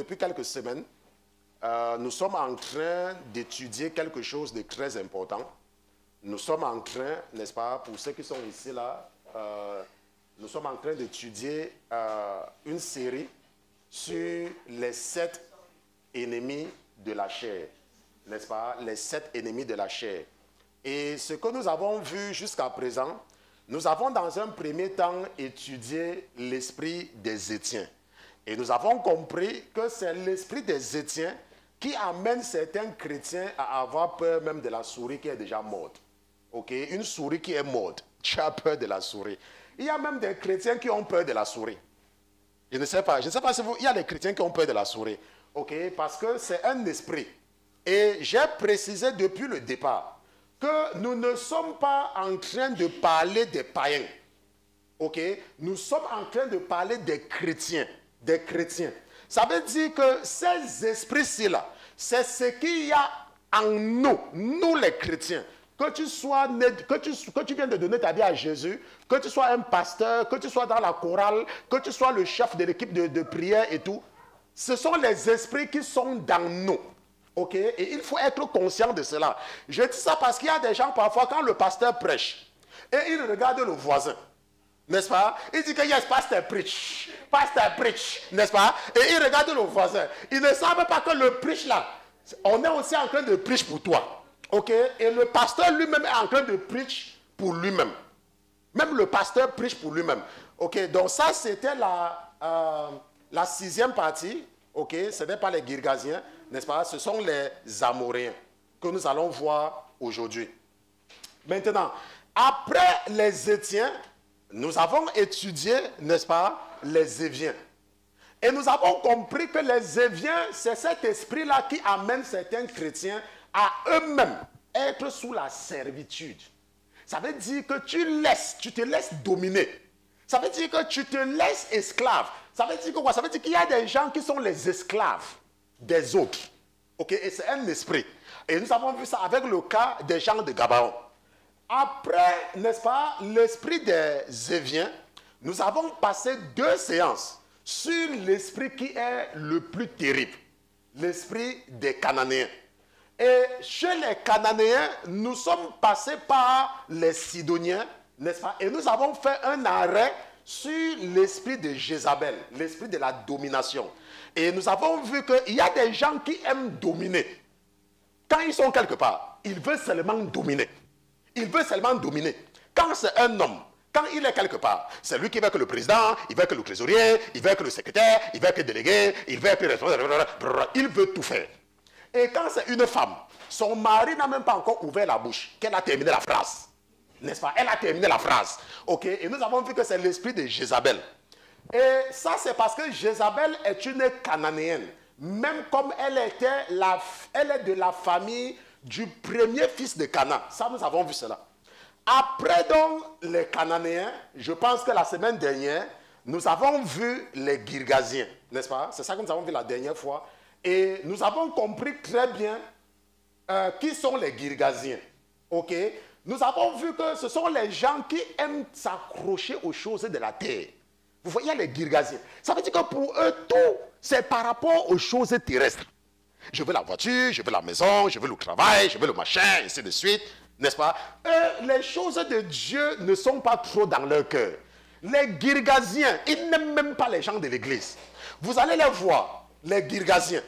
depuis quelques semaines, nous sommes en train d'étudier quelque chose de très important. Nous sommes en train, n'est-ce pas, pour ceux qui sont ici là, nous sommes en train d'étudier une série sur les 7 ennemis de la chair, n'est-ce pas, les 7 ennemis de la chair. Et ce que nous avons vu jusqu'à présent, nous avons dans un premier temps étudié l'esprit des Étiens. Et nous avons compris que c'est l'esprit des Étiens qui amène certains chrétiens à avoir peur même de la souris qui est déjà morte. Ok, une souris qui est morte, tu as peur de la souris. Il y a même des chrétiens qui ont peur de la souris. Je ne sais pas si vous... Il y a des chrétiens qui ont peur de la souris. Ok, parce que c'est un esprit. Et j'ai précisé depuis le départ que nous ne sommes pas en train de parler des païens. Ok, nous sommes en train de parler des chrétiens. Des chrétiens. Ça veut dire que ces esprits-ci là, c'est ce qu'il y a en nous, nous les chrétiens. Que tu sois né, que tu viennes de donner ta vie à Jésus, que tu sois un pasteur, que tu sois dans la chorale, que tu sois le chef de l'équipe de prière et tout, ce sont les esprits qui sont dans nous. Ok? Et il faut être conscient de cela. Je dis ça parce qu'il y a des gens parfois, quand le pasteur prêche, et il regarde le voisin, n'est-ce pas? Il dit que yes, pasteur preach, n'est-ce pas? Et il regarde le voisin. Il ne savent pas que le preach là, on est aussi en train de preach pour toi. Ok? Et le pasteur lui-même est en train de preach pour lui-même. Même le pasteur preach pour lui-même. Ok? Donc ça, c'était la 6e partie. Ok? Ce n'est pas les Girgasiens, n'est-ce pas? Ce sont les Amoréens que nous allons voir aujourd'hui. Maintenant, après les Étiens, nous avons étudié, n'est-ce pas, les Éviens. Et nous avons compris que les Éviens, c'est cet esprit-là qui amène certains chrétiens à eux-mêmes être sous la servitude. Ça veut dire que tu te laisses dominer. Ça veut dire que tu te laisses esclave. Ça veut dire que quoi? Ça veut dire qu'il y a des gens qui sont les esclaves des autres. Ok? Et c'est un esprit. Et nous avons vu ça avec le cas des gens de Gabaon. Après, n'est-ce pas, l'esprit des Éviens, nous avons passé 2 séances sur l'esprit qui est le plus terrible, l'esprit des Cananéens. Et chez les Cananéens, nous sommes passés par les Sidoniens, n'est-ce pas? Et nous avons fait un arrêt sur l'esprit de Jézabel, l'esprit de la domination. Et nous avons vu qu'il y a des gens qui aiment dominer. Quand ils sont quelque part, ils veulent seulement dominer. Il veut seulement dominer. Quand c'est un homme, quand il est quelque part, c'est lui qui veut que le président, il veut que le trésorier, il veut que le secrétaire, il veut que le délégué, il veut que le responsable, il veut tout faire. Et quand c'est une femme, son mari n'a même pas encore ouvert la bouche, qu'elle a terminé la phrase. N'est-ce pas? Elle a terminé la phrase. Ok? Et nous avons vu que c'est l'esprit de Jézabel. Et ça, c'est parce que Jézabel est une Cananéenne. Même comme elle est de la famille du premier fils de Canaan. Ça, nous avons vu cela. Après donc les Cananéens, je pense que la semaine dernière, nous avons vu les Girgasiens, n'est-ce pas? C'est ça que nous avons vu la dernière fois. Et nous avons compris très bien qui sont les Girgasiens. Ok? Nous avons vu que ce sont les gens qui aiment s'accrocher aux choses de la terre. Vous voyez les Girgasiens. Ça veut dire que pour eux, tout, c'est par rapport aux choses terrestres. Je veux la voiture, je veux la maison, je veux le travail, je veux le machin, et ainsi de suite. N'est-ce pas? Les choses de Dieu ne sont pas trop dans leur cœur. Les Girgasiens, ils n'aiment même pas les gens de l'église. Vous allez les voir, les Girgasiens,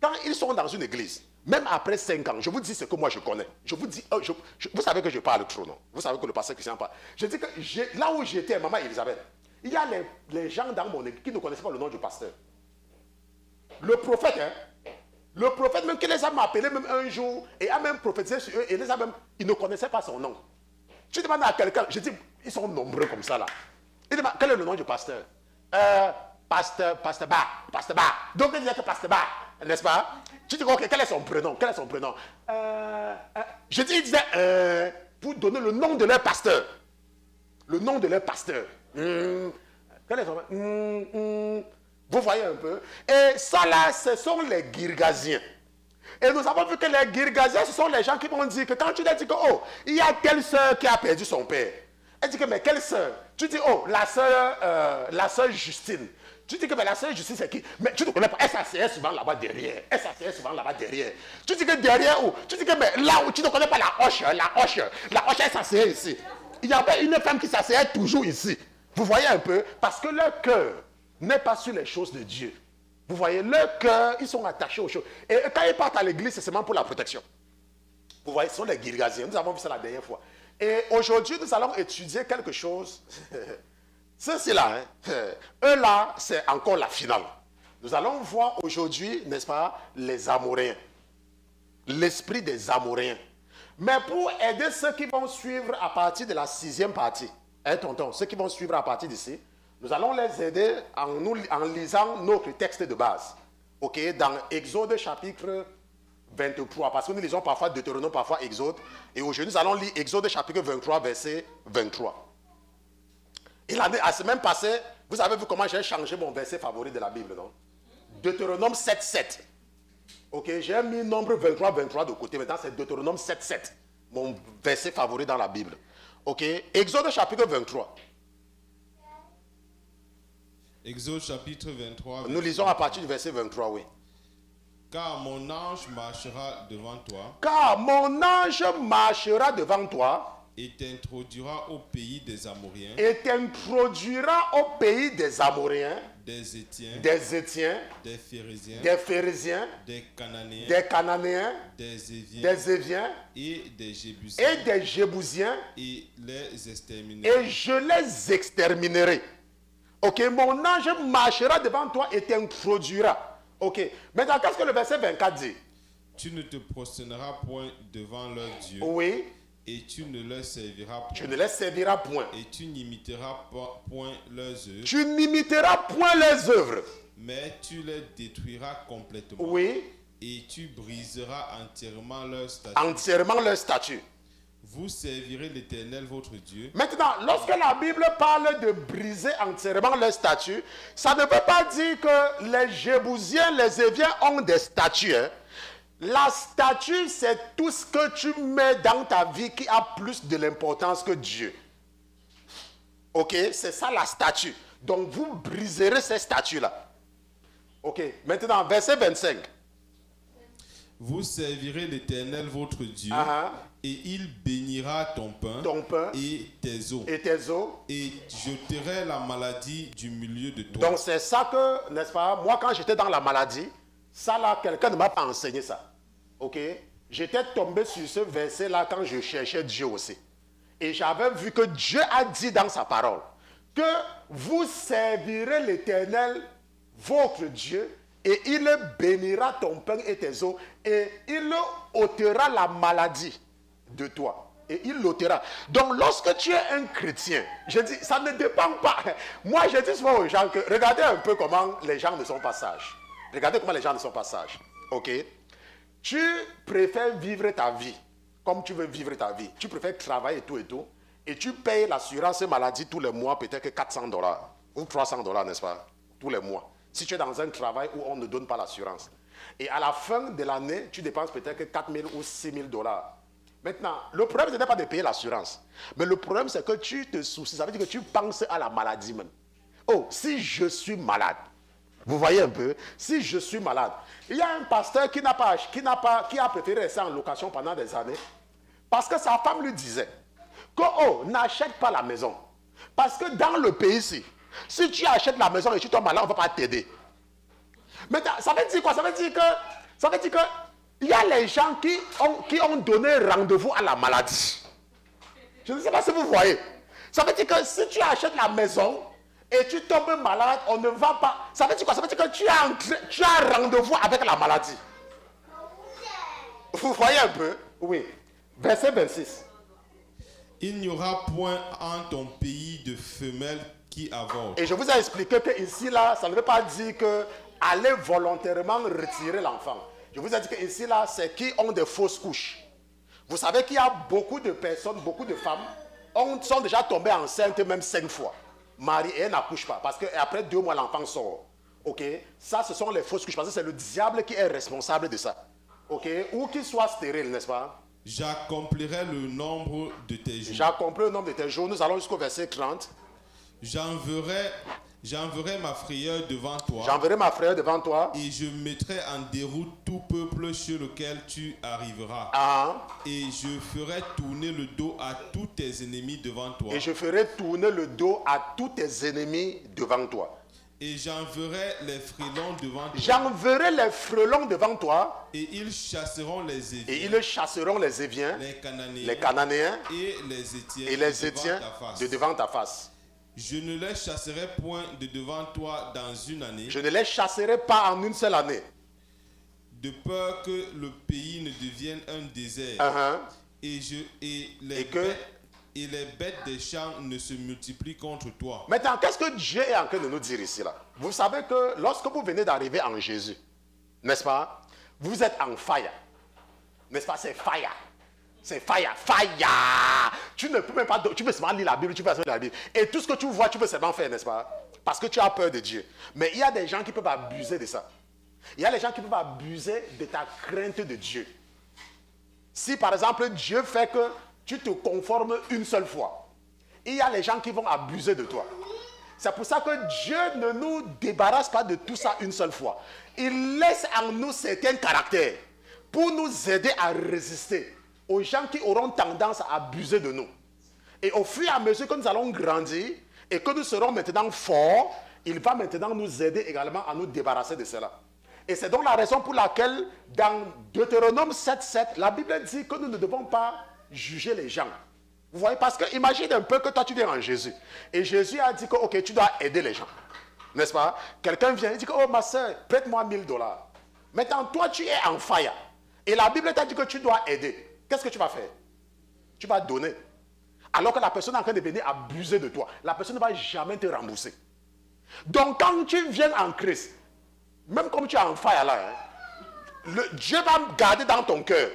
quand ils sont dans une église, même après 5 ans, je vous dis ce que moi je connais. Je vous dis, vous savez que je parle trop, non? Vous savez que le pasteur Christian parle. Je dis que là où j'étais, maman Elisabeth, il y a les gens dans mon église qui ne connaissaient pas le nom du pasteur. Le prophète, hein? Le prophète même qui les a appelés même un jour et a même prophétisé sur eux et les a même, ils ne connaissaient pas son nom. Tu demandes à quelqu'un, je dis, ils sont nombreux comme ça là. Il demande, quel est le nom du pasteur? Pasteur Ba. Donc il disait que Pasteur Ba, n'est-ce pas? Tu dis, ok, quel est son prénom? Je dis, il disait, pour donner le nom de leur pasteur. Le nom de leur pasteur. Quel est son nom? Vous voyez un peu? Et ça là, ce sont les Girgasiens. Et nous avons vu que les Girgasiens, ce sont les gens qui vont dire que quand tu leur dis que, oh, il y a telle soeur qui a perdu son père. Elle dit que, mais quelle sœur? Tu dis, oh, la sœur Justine. Tu dis que mais la sœur Justine, c'est qui? Mais tu ne connais pas. Elle s'asseyait souvent là-bas derrière. Elle s'asseyait souvent là-bas derrière. Tu dis que derrière où? Tu dis que mais là où tu ne connais pas la hoche, elle s'asseyait ici. Il y avait une femme qui s'asseyait toujours ici. Vous voyez un peu? Parce que leur cœur n'est pas sur les choses de Dieu. Vous voyez, leur cœur, ils sont attachés aux choses. Et quand ils partent à l'église, c'est seulement pour la protection. Vous voyez, ce sont les Girgaziens. Nous avons vu ça la dernière fois. Et aujourd'hui, nous allons étudier quelque chose. Ceux-là, eux là, c'est encore la finale. Nous allons voir aujourd'hui, n'est-ce pas, les Amoréens. L'esprit des Amoréens. Mais pour aider ceux qui vont suivre à partir de la 6e partie, hein, tonton, ceux qui vont suivre à partir d'ici, nous allons les aider en lisant notre texte de base. Ok, dans Exode chapitre 23, parce que nous lisons parfois Deutéronome, parfois Exode. Et aujourd'hui, nous allons lire Exode chapitre 23, verset 23. Et la semaine passée, vous avez vu comment j'ai changé mon verset favori de la Bible, non? Deutéronome 7, 7. Ok, j'ai mis nombre 23, 23 de côté. Maintenant, c'est Deutéronome 7, 7. Mon verset favori dans la Bible. Ok, Exode chapitre 23. Exode chapitre 23. Nous lisons à partir du verset 23, oui. Car mon ange marchera devant toi. Car mon ange marchera devant toi. Et t'introduira au pays des Amoréens. Et t'introduira au pays des Amoréens. Des Étiens. Des Étiens. Des Phérésiens. Des Phérésiens. Des Cananéens. Des Cananéens. Des Éviens. Des Éviens. Et des Jébusiens. Et des Jébusiens. Et les exterminerai. Et je les exterminerai. Ok, mon ange marchera devant toi et t'introduira. Ok, maintenant qu'est-ce que le verset 24 dit? Tu ne te prosterneras point devant leur Dieu. Oui. Et tu ne leur serviras point. Tu ne les serviras point. Et tu n'imiteras point leurs œuvres. Tu n'imiteras point leurs œuvres. Mais tu les détruiras complètement. Oui. Et tu briseras entièrement leur statut. Entièrement leur statut. Vous servirez l'Éternel votre Dieu. Maintenant, lorsque la Bible parle de briser entièrement leur statut, ça ne veut pas dire que les Jébusiens, les Éviens ont des statuts. Hein. La statue, c'est tout ce que tu mets dans ta vie qui a plus de l'importance que Dieu. Ok, c'est ça la statue. Donc vous briserez ces statues-là. Ok, maintenant verset 25. Vous servirez l'Éternel votre Dieu. Et il bénira ton pain et tes eaux. Et tes eaux. Et j'ôterai la maladie du milieu de toi. Donc c'est ça que, n'est-ce pas, moi quand j'étais dans la maladie, ça là, quelqu'un ne m'a pas enseigné ça. Ok, j'étais tombé sur ce verset là quand je cherchais Dieu aussi. Et j'avais vu que Dieu a dit dans sa parole que vous servirez l'Éternel, votre Dieu, et il bénira ton pain et tes eaux, et il ôtera la maladie de toi. Et il l'ôtera. Donc lorsque tu es un chrétien, je dis, ça ne dépend pas. Moi je dis souvent aux gens que regardez un peu comment les gens ne sont pas sages. Regardez comment les gens ne sont pas sages. Ok? Tu préfères vivre ta vie comme tu veux vivre ta vie. Tu préfères travailler et tout. Et tu payes l'assurance maladie tous les mois, peut-être que $400 ou $300, n'est-ce pas? Tous les mois. Si tu es dans un travail où on ne donne pas l'assurance. Et à la fin de l'année, tu dépenses peut-être que $4 000 ou $6 000. Maintenant, le problème, ce n'est pas de payer l'assurance. Mais le problème, c'est que tu te soucies. Ça veut dire que tu penses à la maladie même. Oh, si je suis malade. Vous voyez un peu? Si je suis malade. Il y a un pasteur qui a préféré rester en location pendant des années. Parce que sa femme lui disait que, oh, n'achète pas la maison. Parce que dans le pays ici, si tu achètes la maison et tu tombes malade, on ne va pas t'aider. Mais ça veut dire quoi? Ça veut dire que il y a les gens qui ont donné rendez-vous à la maladie. Je ne sais pas si vous voyez. Ça veut dire que si tu achètes la maison et tu tombes malade, on ne va pas... Ça veut dire quoi? Ça veut dire que tu as rendez-vous avec la maladie. Vous voyez un peu? Oui. Verset 26. Il n'y aura point en ton pays de femelles qui avortent. Et je vous ai expliqué que ici, là, ça ne veut pas dire que aller volontairement retirer l'enfant. Je vous ai dit que ici, là, c'est qui ont des fausses couches. Vous savez qu'il y a beaucoup de personnes, beaucoup de femmes, sont déjà tombées enceintes même 5 fois. Marie, et elle n'accouche pas. Parce qu'après 2 mois, l'enfant sort. Ok? Ça, ce sont les fausses couches. Parce que c'est le diable qui est responsable de ça. Ok? Ou qu'il soit stérile, n'est-ce pas? J'accomplirai le nombre de tes jours. J'accomplis le nombre de tes jours. Nous allons jusqu'au verset 30. J'enverrai ma frayeur devant toi. J'enverrai ma frayeur devant toi. Et je mettrai en déroute tout peuple sur lequel tu arriveras. Et je ferai tourner le dos à tous tes ennemis devant toi. Et je ferai tourner le dos à tous tes ennemis devant toi. Et j'enverrai les frelons devant toi. J'enverrai les frelons devant toi. Et ils chasseront les Éviens. Et ils chasseront les Éviens, les Cananéens et les Étiens, de devant ta face. Je ne les chasserai point de devant toi dans une année. Je ne les chasserai pas en une seule année. De peur que le pays ne devienne un désert. Et les bêtes des champs ne se multiplient contre toi. Maintenant, qu'est-ce que Dieu est en train de nous dire ici là? Vous savez que lorsque vous venez d'arriver en Jésus, n'est-ce pas? Vous êtes en fire. N'est-ce pas? C'est fire. C'est fire, fire. Tu ne peux même pas, tu peux seulement lire la Bible, tu peux seulement lire la Bible. Et tout ce que tu vois, tu peux seulement faire, n'est-ce pas? Parce que tu as peur de Dieu. Mais il y a des gens qui peuvent abuser de ça. Il y a des gens qui peuvent abuser de ta crainte de Dieu. Si par exemple Dieu fait que tu te conformes une seule fois, il y a les gens qui vont abuser de toi. C'est pour ça que Dieu ne nous débarrasse pas de tout ça une seule fois. Il laisse en nous certains caractères pour nous aider à résister aux gens qui auront tendance à abuser de nous. Et au fur et à mesure que nous allons grandir et que nous serons maintenant forts, il va maintenant nous aider également à nous débarrasser de cela. Et c'est donc la raison pour laquelle dans Deutéronome 7.7, la Bible dit que nous ne devons pas juger les gens. Vous voyez, parce que imagine un peu que toi tu viens en Jésus. Et Jésus a dit que ok, tu dois aider les gens. N'est-ce pas? Quelqu'un vient et dit que oh ma soeur, prête-moi $1000. Maintenant toi tu es en fire. Et la Bible t'a dit que tu dois aider. Qu'est-ce que tu vas faire? Tu vas donner. Alors que la personne est en train de venir abuser de toi. La personne ne va jamais te rembourser. Donc quand tu viens en Christ, même comme tu es en fire là, Dieu va garder dans ton cœur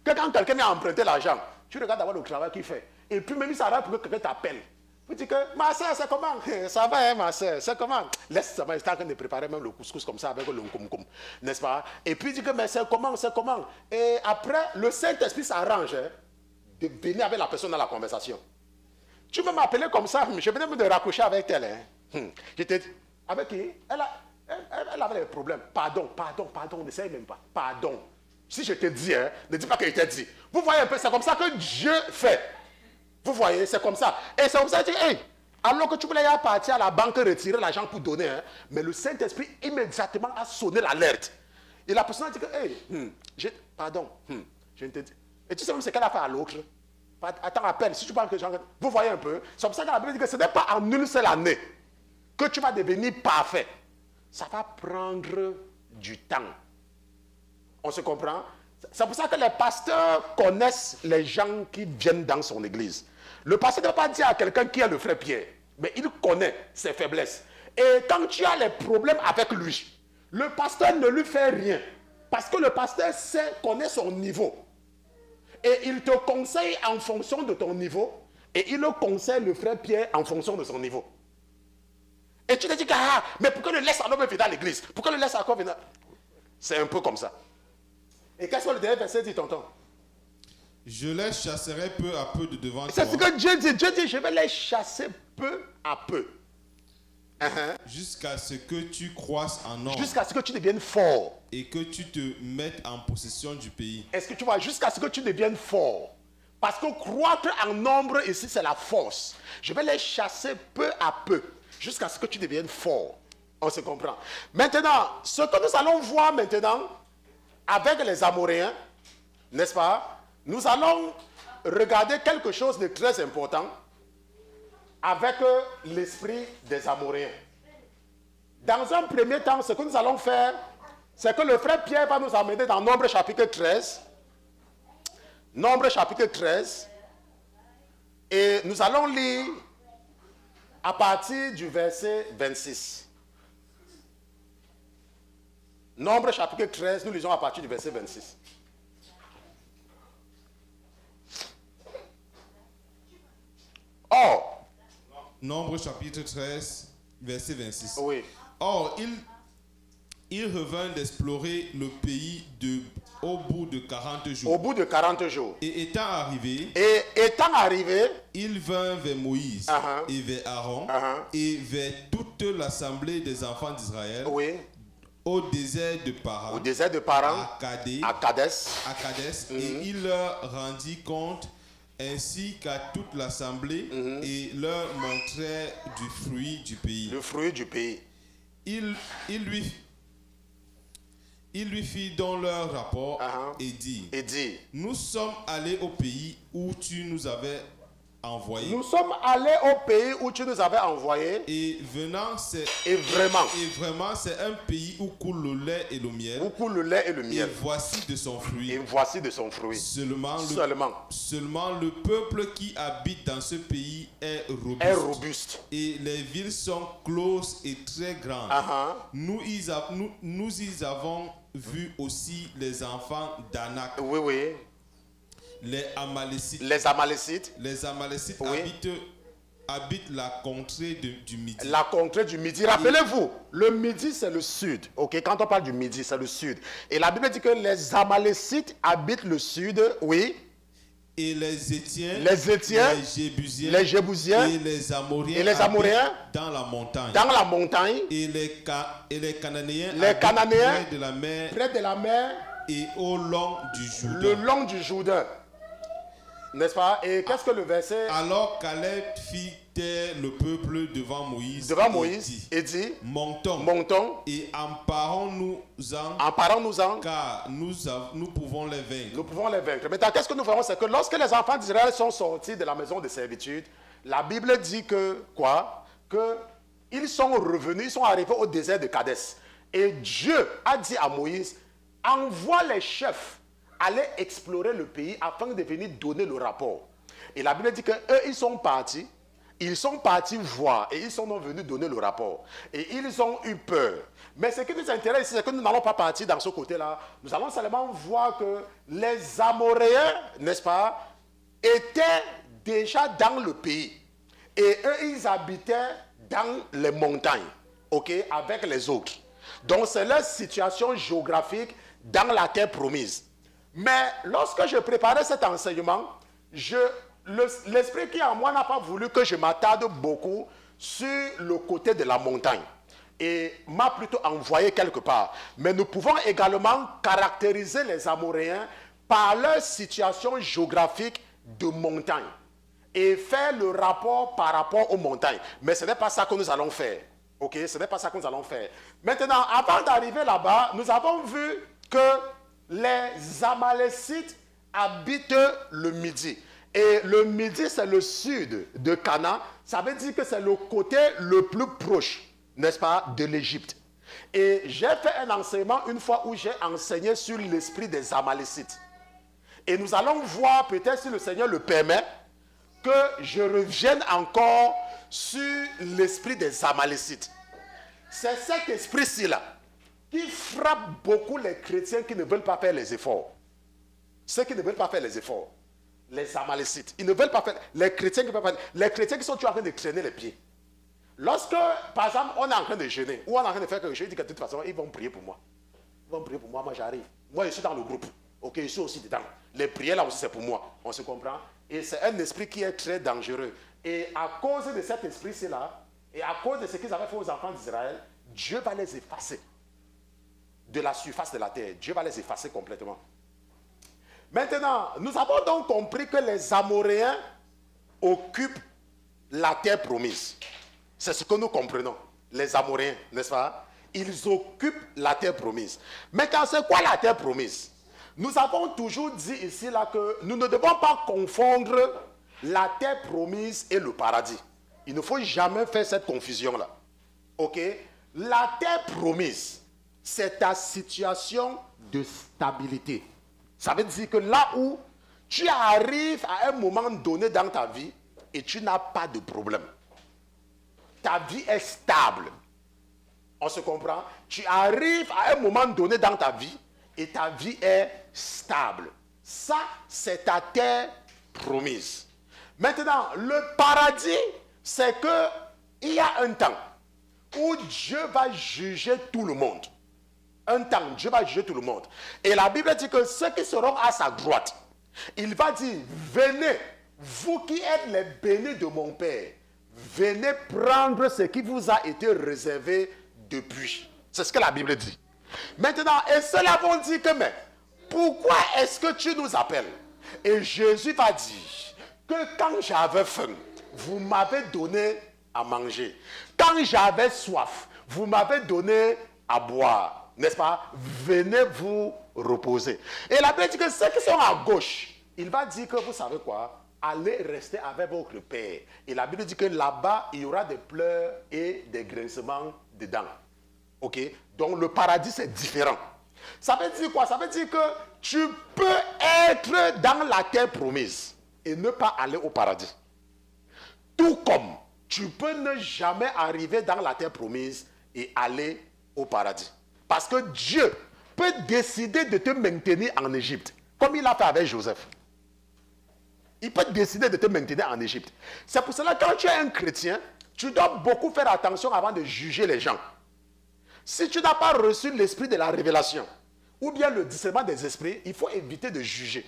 que quand quelqu'un a emprunté l'argent, tu regardes d'abord le travail qu'il fait. Et puis même il s'arrête pour que quelqu'un t'appelle. Vous dites que ma soeur, c'est comment? Ça va, hein, ma soeur, c'est comment? Laisse ça, il est en train de préparer même le couscous comme ça avec le nkoum, n'est-ce pas? Et puis il dit que mais c'est comment, c'est comment? Et après, le Saint-Esprit s'arrange de venir avec la personne dans la conversation. Tu peux m'appeler comme ça, je venais me raccrocher avec elle. Hein. J'étais avec qui? Elle avait des problèmes. Pardon, ne sais même pas. Pardon. Si je te dis, hein, ne dis pas que je t'ai dit. Vous voyez un peu, c'est comme ça que Dieu fait. Vous voyez, c'est comme ça. Et c'est comme ça, il dit, hey, alors que tu voulais partir à la banque retirer l'argent pour donner, hein, mais le Saint-Esprit immédiatement a sonné l'alerte. Et la personne a dit que, hey, pardon, je ne te dis. Et tu sais même ce qu'elle a fait à l'autre. Attends, appelle, si tu parles que j'en... Vous voyez un peu, c'est comme ça que la Bible dit que ce n'est pas en une seule année que tu vas devenir parfait. Ça va prendre du temps. On se comprend? C'est pour ça que les pasteurs connaissent les gens qui viennent dans son église. Le pasteur ne va pas dire à quelqu'un qui est le frère Pierre, mais il connaît ses faiblesses. Et quand tu as les problèmes avec lui, le pasteur ne lui fait rien. Parce que le pasteur connaît son niveau. Et il te conseille en fonction de ton niveau. Et il conseille le frère Pierre en fonction de son niveau. Et tu te dis que, mais pourquoi le laisse alors venir à l'église? Pourquoi le laisse encore venir? C'est un peu comme ça. Et qu'est-ce que le dernier verset dit, tonton? Je les chasserai peu à peu de devant toi. C'est ce que Dieu dit. Dieu dit, je vais les chasser peu à peu. Jusqu'à ce que tu croisses en nombre. Jusqu'à ce que tu deviennes fort. Et que tu te mettes en possession du pays. Est-ce que tu vois? Jusqu'à ce que tu deviennes fort. Parce que croître en nombre ici, c'est la force. Je vais les chasser peu à peu. Jusqu'à ce que tu deviennes fort. On se comprend. Maintenant, ce que nous allons voir maintenant, avec les Amoréens, n'est-ce pas? Nous allons regarder quelque chose de très important avec l'esprit des Amoréens. Dans un premier temps, ce que nous allons faire, c'est que le frère Pierre va nous amener dans Nombre chapitre 13. Nombre chapitre 13. Et nous allons lire à partir du verset 26. Nombre chapitre 13, nous lisons à partir du verset 26. Or, Nombre chapitre 13, verset 26. Oui. Or, Il revint d'explorer le pays au bout de 40 jours. Au bout de 40 jours. Et étant arrivé, il vint vers Moïse et vers Aaron et vers toute l'assemblée des enfants d'Israël. Oui. Au désert de Paran, à Kadès. Et il leur rendit compte ainsi qu'à toute l'assemblée et leur montrait du fruit du pays. Le fruit du pays. Il lui fit donc leur rapport et dit, nous sommes allés au pays où tu nous avais envoyés. Nous sommes allés au pays où tu nous avais envoyés. Et vraiment, c'est un pays où coule le lait et le miel. Et voici de son fruit. Seulement le peuple qui habite dans ce pays est robuste. Et les villes sont closes et très grandes. Nous y avons vu aussi les enfants d'Anak. Oui. Les Amalécites. Oui. habitent la contrée du Midi. La contrée du Midi. Rappelez-vous, le Midi c'est le sud. Ok, quand on parle du Midi, c'est le sud. Et la Bible dit que les Amalécites habitent le sud. Oui. Et les Étiens, les Jébusiens et les Amoréens dans la montagne, et les Cananéens, près de la mer, et au long du Jourdain. Le long du Jourdain. N'est-ce pas? Et qu'est-ce que le verset? Alors Caleb fit taire le peuple devant Moïse et dit, montons et emparons-nous-en, car nous pouvons les vaincre. Maintenant, qu'est-ce que nous voyons? C'est que lorsque les enfants d'Israël sont sortis de la maison de servitude, la Bible dit que quoi? Que ils sont revenus, ils sont arrivés au désert de Kadès. Et Dieu a dit à Moïse, envoie les chefs aller explorer le pays afin de venir donner le rapport. Et la Bible dit qu'eux, ils sont partis voir et ils sont venus donner le rapport. Et ils ont eu peur. Mais ce qui nous intéresse, c'est que nous n'allons pas partir dans ce côté-là. Nous allons seulement voir que les Amoréens, n'est-ce pas, étaient déjà dans le pays. Et eux, ils habitaient dans les montagnes, ok, avec les autres. Donc, c'est leur situation géographique dans la terre promise. Mais lorsque je préparais cet enseignement, l'esprit qui en moi n'a pas voulu que je m'attarde beaucoup sur le côté de la montagne. Et m'a plutôt envoyé quelque part. Mais nous pouvons également caractériser les Amoréens par leur situation géographique de montagne. Et faire le rapport par rapport aux montagnes. Mais ce n'est pas ça que nous allons faire. Ok, ce n'est pas ça que nous allons faire. Maintenant, avant d'arriver là-bas, nous avons vu que les Amalécites habitent le Midi. Et le Midi, c'est le sud de Canaan. Ça veut dire que c'est le côté le plus proche, n'est-ce pas, de l'Égypte. Et j'ai fait un enseignement une fois où j'ai enseigné sur l'esprit des Amalécites. Et nous allons voir, peut-être si le Seigneur le permet, que je revienne encore sur l'esprit des Amalécites. C'est cet esprit-ci là qui frappe beaucoup les chrétiens qui ne veulent pas faire les efforts. Ceux qui ne veulent pas faire les efforts. Les Amalécites. Ils ne veulent pas faire. Les chrétiens qui sont toujours en train de traîner les pieds. Lorsque, par exemple, on est en train de jeûner, ou on est en train de faire quelque chose, ils disent que de toute façon, ils vont prier pour moi. Ils vont prier pour moi, moi j'arrive. Moi je suis dans le groupe. Ok, je suis aussi dedans. Les prières là aussi c'est pour moi. On se comprend? Et c'est un esprit qui est très dangereux. Et à cause de cet esprit-ci là, et à cause de ce qu'ils avaient fait aux enfants d'Israël, Dieu va les effacer de la surface de la terre. Dieu va les effacer complètement. Maintenant, nous avons donc compris que les Amoréens occupent la terre promise. C'est ce que nous comprenons. Les Amoréens, n'est-ce pas? Ils occupent la terre promise. Maintenant, c'est quoi la terre promise? Nous avons toujours dit ici là que nous ne devons pas confondre la terre promise et le paradis. Il ne faut jamais faire cette confusion-là. Ok? La terre promise, c'est ta situation de stabilité. Ça veut dire que là où tu arrives à un moment donné dans ta vie et tu n'as pas de problème. Ta vie est stable. On se comprend? Tu arrives à un moment donné dans ta vie et ta vie est stable. Ça, c'est ta terre promise. Maintenant, le paradis, c'est qu'il y a un temps où Dieu va juger tout le monde. Un temps, Dieu va juger tout le monde. Et la Bible dit que ceux qui seront à sa droite, il va dire, venez, vous qui êtes les bénis de mon Père, venez prendre ce qui vous a été réservé depuis. C'est ce que la Bible dit. Maintenant, et ceux-là vont dire que, mais, pourquoi est-ce que tu nous appelles? Et Jésus va dire que quand j'avais faim, vous m'avez donné à manger. Quand j'avais soif, vous m'avez donné à boire. N'est-ce pas? Venez vous reposer. Et la Bible dit que ceux qui sont à gauche, il va dire que vous savez quoi? Allez rester avec votre Père. Et la Bible dit que là-bas, il y aura des pleurs et des grincements dedans. Ok? Donc le paradis, c'est différent. Ça veut dire quoi? Ça veut dire que tu peux être dans la terre promise et ne pas aller au paradis. Tout comme tu peux ne jamais arriver dans la terre promise et aller au paradis. Parce que Dieu peut décider de te maintenir en Égypte, comme il a fait avec Joseph. Il peut décider de te maintenir en Égypte. C'est pour cela que quand tu es un chrétien, tu dois beaucoup faire attention avant de juger les gens. Si tu n'as pas reçu l'esprit de la révélation, ou bien le discernement des esprits, il faut éviter de juger.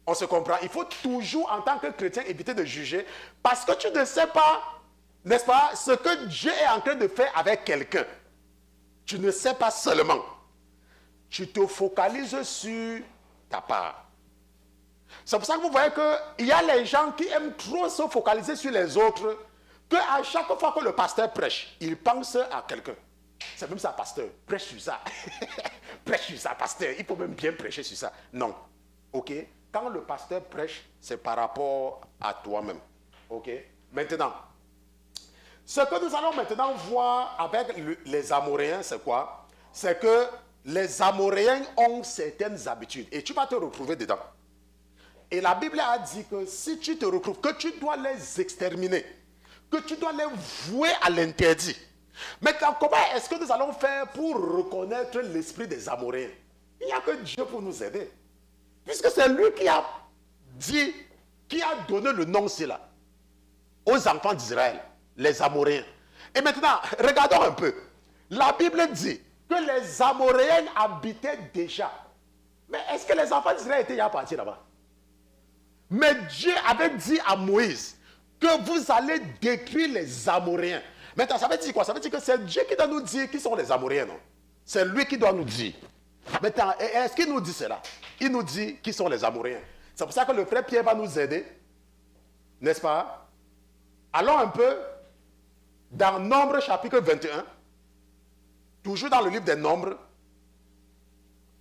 On se comprend? Il faut toujours, en tant que chrétien, éviter de juger, parce que tu ne sais pas, n'est-ce pas, ce que Dieu est en train de faire avec quelqu'un. Tu ne sais pas seulement. Tu te focalises sur ta part. C'est pour ça que vous voyez qu'il y a les gens qui aiment trop se focaliser sur les autres, qu'à chaque fois que le pasteur prêche, il pense à quelqu'un. C'est même ça, pasteur. Prêche sur ça. Prêche sur ça, pasteur. Il faut même bien prêcher sur ça. Non. OK? Quand le pasteur prêche, c'est par rapport à toi-même. OK? Maintenant, ce que nous allons maintenant voir avec les Amoréens, c'est quoi? C'est que les Amoréens ont certaines habitudes. Et tu vas te retrouver dedans. Et la Bible a dit que si tu te retrouves, que tu dois les exterminer, que tu dois les vouer à l'interdit. Mais comment est-ce que nous allons faire pour reconnaître l'esprit des Amoréens? Il n'y a que Dieu pour nous aider. Puisque c'est lui qui a dit, qui a donné le nom cela aux enfants d'Israël, les Amoréens. Et maintenant, regardons un peu. La Bible dit que les Amoréens habitaient déjà. Mais est-ce que les enfants d'Israël étaient déjà partis là-bas? Mais Dieu avait dit à Moïse que vous allez détruire les Amoréens. Maintenant, ça veut dire quoi? Ça veut dire que c'est Dieu qui doit nous dire qui sont les Amoréens, non? C'est lui qui doit nous dire. Maintenant, est-ce qu'il nous dit cela? Il nous dit qui sont les Amoréens. C'est pour ça que le frère Pierre va nous aider. N'est-ce pas? Allons un peu dans Nombres chapitre 21. Toujours dans le livre des Nombres.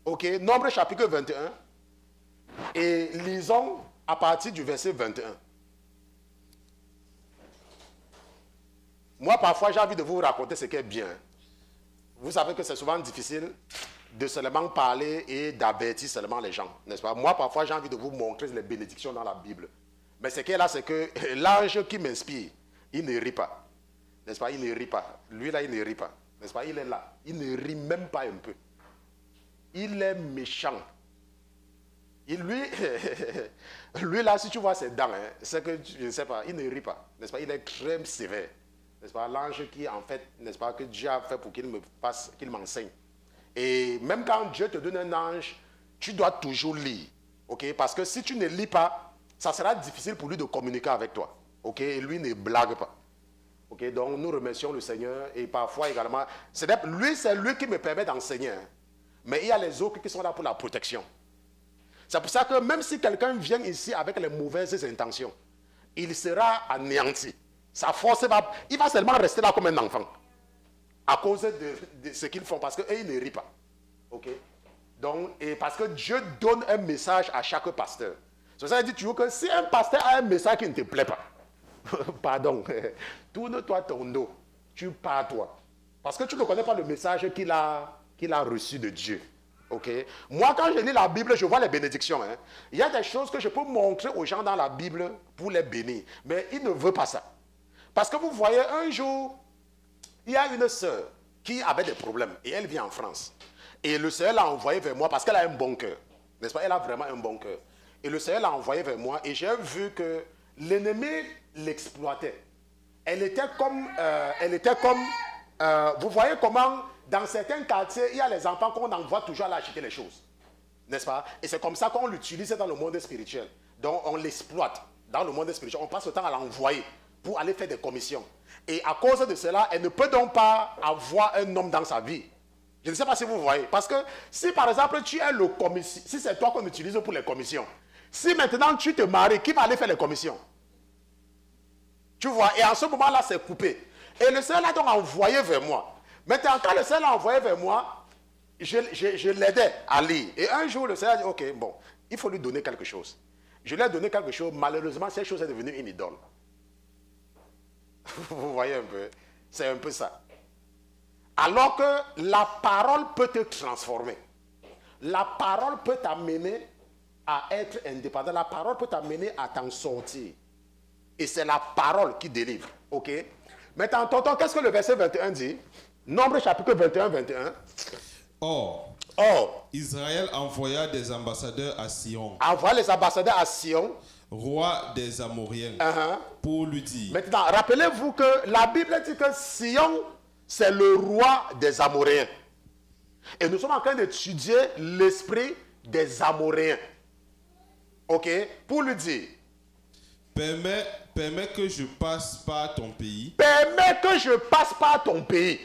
Ok, Nombres chapitre 21. Et lisons à partir du verset 21. Moi, parfois, j'ai envie de vous raconter ce qui est bien. Vous savez que c'est souvent difficile de seulement parler et d'avertir seulement les gens, n'est-ce pas? Moi, parfois, j'ai envie de vous montrer les bénédictions dans la Bible. Mais ce qui est là, c'est que l'ange qui m'inspire, il ne rit pas. N'est-ce pas? Il ne rit pas. Lui, là, il ne rit pas. N'est-ce pas? Il est là. Il ne rit même pas un peu. Il est méchant. Et lui, là, si tu vois ses dents, hein, c'est que, je ne sais pas, il ne rit pas. N'est-ce pas? Il est très sévère. N'est-ce pas? L'ange qui, en fait, n'est-ce pas, que Dieu a fait pour qu'il me fasse, qu'il m'enseigne. Et même quand Dieu te donne un ange, tu dois toujours lire. OK? Parce que si tu ne lis pas, ça sera difficile pour lui de communiquer avec toi. OK? Et lui ne blague pas. OK? Donc, nous remercions le Seigneur. Et parfois également, c'est lui qui me permet d'enseigner. Hein. Mais il y a les autres qui sont là pour la protection. C'est pour ça que même si quelqu'un vient ici avec les mauvaises intentions, il sera anéanti. Sa force il va seulement rester là comme un enfant. À cause de ce qu'ils font. Parce qu'eux, ils ne rient pas. OK? Donc, et parce que Dieu donne un message à chaque pasteur. C'est pour ça qu'il dit toujours que si un pasteur a un message qui ne te plaît pas, pardon, tourne-toi ton dos. Tu pars toi. Parce que tu ne connais pas le message qu'il a reçu de Dieu. OK? Moi, quand je lis la Bible, je vois les bénédictions. Hein. Il y a des choses que je peux montrer aux gens dans la Bible pour les bénir. Mais ils ne veulent pas ça. Parce que vous voyez, un jour, il y a une sœur qui avait des problèmes. Et elle vit en France. Et le Seigneur l'a envoyée vers moi parce qu'elle a un bon cœur. N'est-ce pas? Elle a vraiment un bon cœur. Et le Seigneur l'a envoyée vers moi. Et j'ai vu que l'ennemi l'exploitait. Elle était comme vous voyez comment, dans certains quartiers, il y a les enfants qu'on envoie toujours aller acheter les choses. N'est-ce pas? Et c'est comme ça qu'on l'utilise dans le monde spirituel. Donc, on l'exploite dans le monde spirituel. On passe le temps à l'envoyer pour aller faire des commissions. Et à cause de cela, elle ne peut donc pas avoir un homme dans sa vie. Je ne sais pas si vous voyez. Parce que si, par exemple, tu es le commissaire, si c'est toi qu'on utilise pour les commissions, si maintenant tu te maries, qui va aller faire les commissions? Tu vois? Et en ce moment-là, c'est coupé. Et le Seigneur l'a donc envoyé vers moi. Maintenant, quand le Seigneur l'a envoyé vers moi, je l'aidais à lire. Et un jour, le Seigneur a dit, ok, bon, il faut lui donner quelque chose. Je lui ai donné quelque chose. Malheureusement, cette chose est devenue une idole. Vous voyez un peu? C'est un peu ça. Alors que la parole peut te transformer. La parole peut t'amener à être indépendant. La parole peut t'amener à t'en sortir. Et c'est la parole qui délivre. Ok? Maintenant, tonton, qu'est-ce que le verset 21 dit? Nombre chapitre 21, 21. Or, Israël envoya des ambassadeurs à Sion. Envoya les ambassadeurs à Sion, roi des Amoriens, pour lui dire. Maintenant, rappelez-vous que la Bible dit que Sion, c'est le roi des Amoréens. Et nous sommes en train d'étudier l'esprit des Amoréens. Ok? Pour lui dire. Permets que je passe par ton pays. Permets que je passe par ton pays.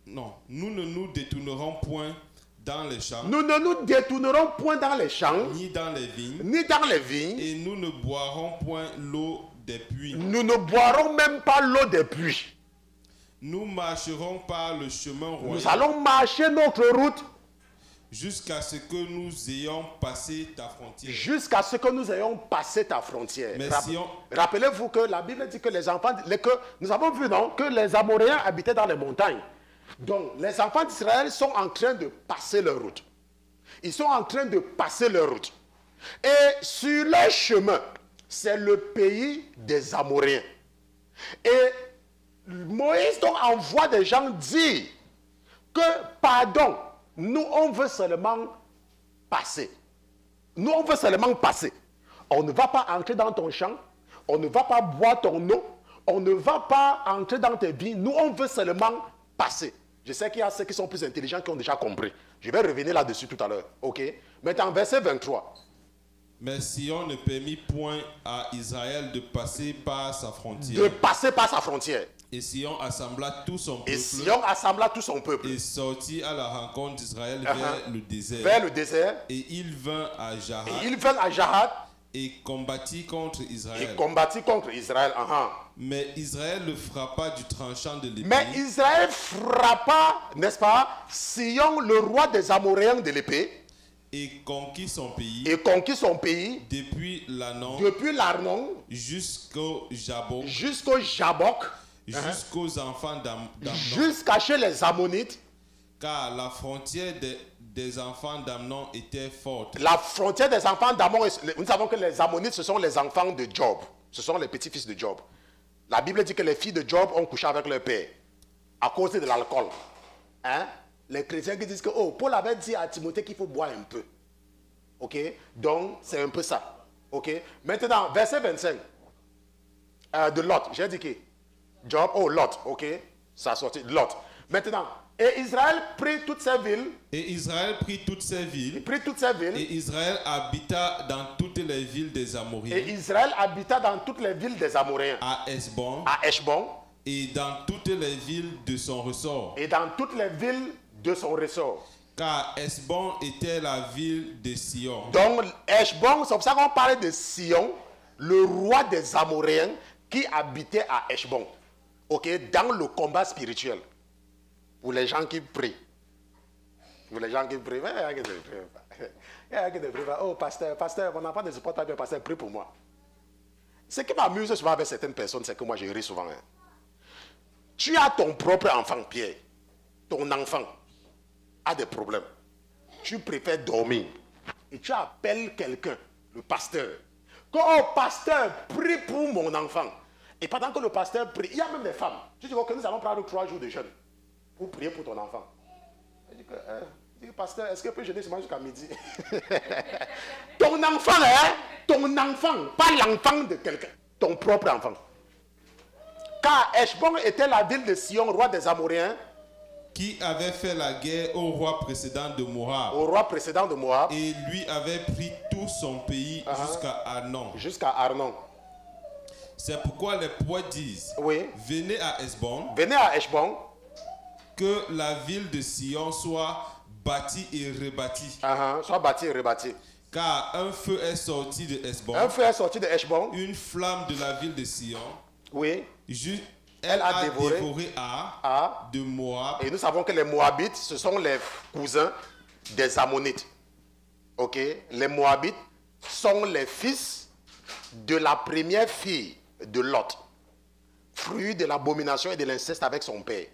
Non, nous ne nous détournerons point dans les champs. Nous ne nous détournerons point dans les champs. Ni dans les vignes. Ni dans les vignes. Et nous ne boirons point l'eau des puits. Nous ne boirons même pas l'eau des puits. Nous marcherons par le chemin royal. Nous allons marcher notre route. Jusqu'à ce que nous ayons passé ta frontière. Jusqu'à ce que nous ayons passé ta frontière. Rappelez-vous que la Bible dit que les enfants, nous avons vu non, que les Amoréens habitaient dans les montagnes. Donc les enfants d'Israël sont en train de passer leur route. Ils sont en train de passer leur route. Et sur leur chemin, c'est le pays des Amoréens. Et Moïse donc envoie des gens dire que pardon, nous, on veut seulement passer. Nous, on veut seulement passer. On ne va pas entrer dans ton champ. On ne va pas boire ton eau. On ne va pas entrer dans tes vies. Nous, on veut seulement passer. Je sais qu'il y a ceux qui sont plus intelligents qui ont déjà compris. Je vais revenir là-dessus tout à l'heure. OK? Maintenant, verset 23. Mais Sion ne permit point à Israël de passer par sa frontière. De passer par sa frontière. Et Sion assembla tout son peuple. Et Sion assembla tout son peuple. Et sortit à la rencontre d'Israël vers le désert. Vers le désert. Et il vint à Jahat. Et il vint à Jahat. Et combattit contre Israël. Et combattit contre Israël. Mais Israël le frappa du tranchant de l'épée. Mais Israël frappa, n'est-ce pas, Sion, le roi des Amoréens de l'épée. Et conquit son pays. Et conquit son pays. Depuis l'Arnon. Depuis l'Arnon. Jusqu'au Jabok. Jusqu'au Jabok. Jusqu'aux enfants d'Amnon. Jusqu'à chez les Ammonites. Car la frontière des enfants d'Amnon était forte. La frontière des enfants d'Amnon, nous savons que les Ammonites, ce sont les enfants de Job. Ce sont les petits-fils de Job. La Bible dit que les filles de Job ont couché avec leur père à cause de l'alcool. Hein? Les chrétiens qui disent que, oh, Paul avait dit à Timothée qu'il faut boire un peu. Ok? Donc, c'est un peu ça. Ok? Maintenant, verset 25. De Lot, j'ai dit qui? Job, oh, Lot. Ok? Ça a sorti. Lot. Maintenant, et Israël prit toutes ces villes. Et Israël prit toutes ces villes. Il prit toutes ces villes. Et Israël habita dans toutes les villes des Amoréens. Et Israël habita dans toutes les villes des Amoréens. À Heshbon. À Heshbon. Et dans toutes les villes de son ressort. Et dans toutes les villes de son ressort. Car Heshbon était la ville de Sion. Donc Heshbon, c'est pour ça qu'on parlait de Sion, le roi des Amoréens qui habitait à Heshbon. Ok, dans le combat spirituel. Pour les gens qui prient. Pour les gens qui prient. Oh, pasteur, mon enfant ne se porte pas bien, pasteur, prie pour moi. Ce qui m'amuse souvent avec certaines personnes, c'est que moi, je ris souvent. Tu as ton propre enfant, Pierre. Ton enfant a des problèmes. Tu préfères dormir. Et tu appelles quelqu'un, le pasteur. Que, oh, pasteur, prie pour mon enfant. Et pendant que le pasteur prie, il y a même des femmes. Tu dis que nous allons prendre 3 jours de jeûne pour prier pour ton enfant. Je dis que, pasteur, est-ce que je peux jeûner seulement jusqu'à midi? Ton enfant, ton enfant, pas l'enfant de quelqu'un, ton propre enfant. Car Heshbon était la ville de Sion, roi des Amoréens, qui avait fait la guerre au roi précédent de Moab. Au roi précédent de Moab. Et lui avait pris tout son pays jusqu'à Arnon. Jusqu'à Arnon. C'est pourquoi les poètes disent, oui, venez à Heshbon, que la ville de Sion soit bâtie et rebâtie. Soit bâtie et rebâtie. Car un feu est sorti de Heshbon. Un feu est sorti de Heshbon. Une flamme de la ville de Sion. Oui. Elle a dévoré de Moab. Et nous savons que les Moabites, ce sont les cousins des Ammonites. Ok? Les Moabites sont les fils de la première fille de Lot, fruit de l'abomination et de l'inceste avec son père.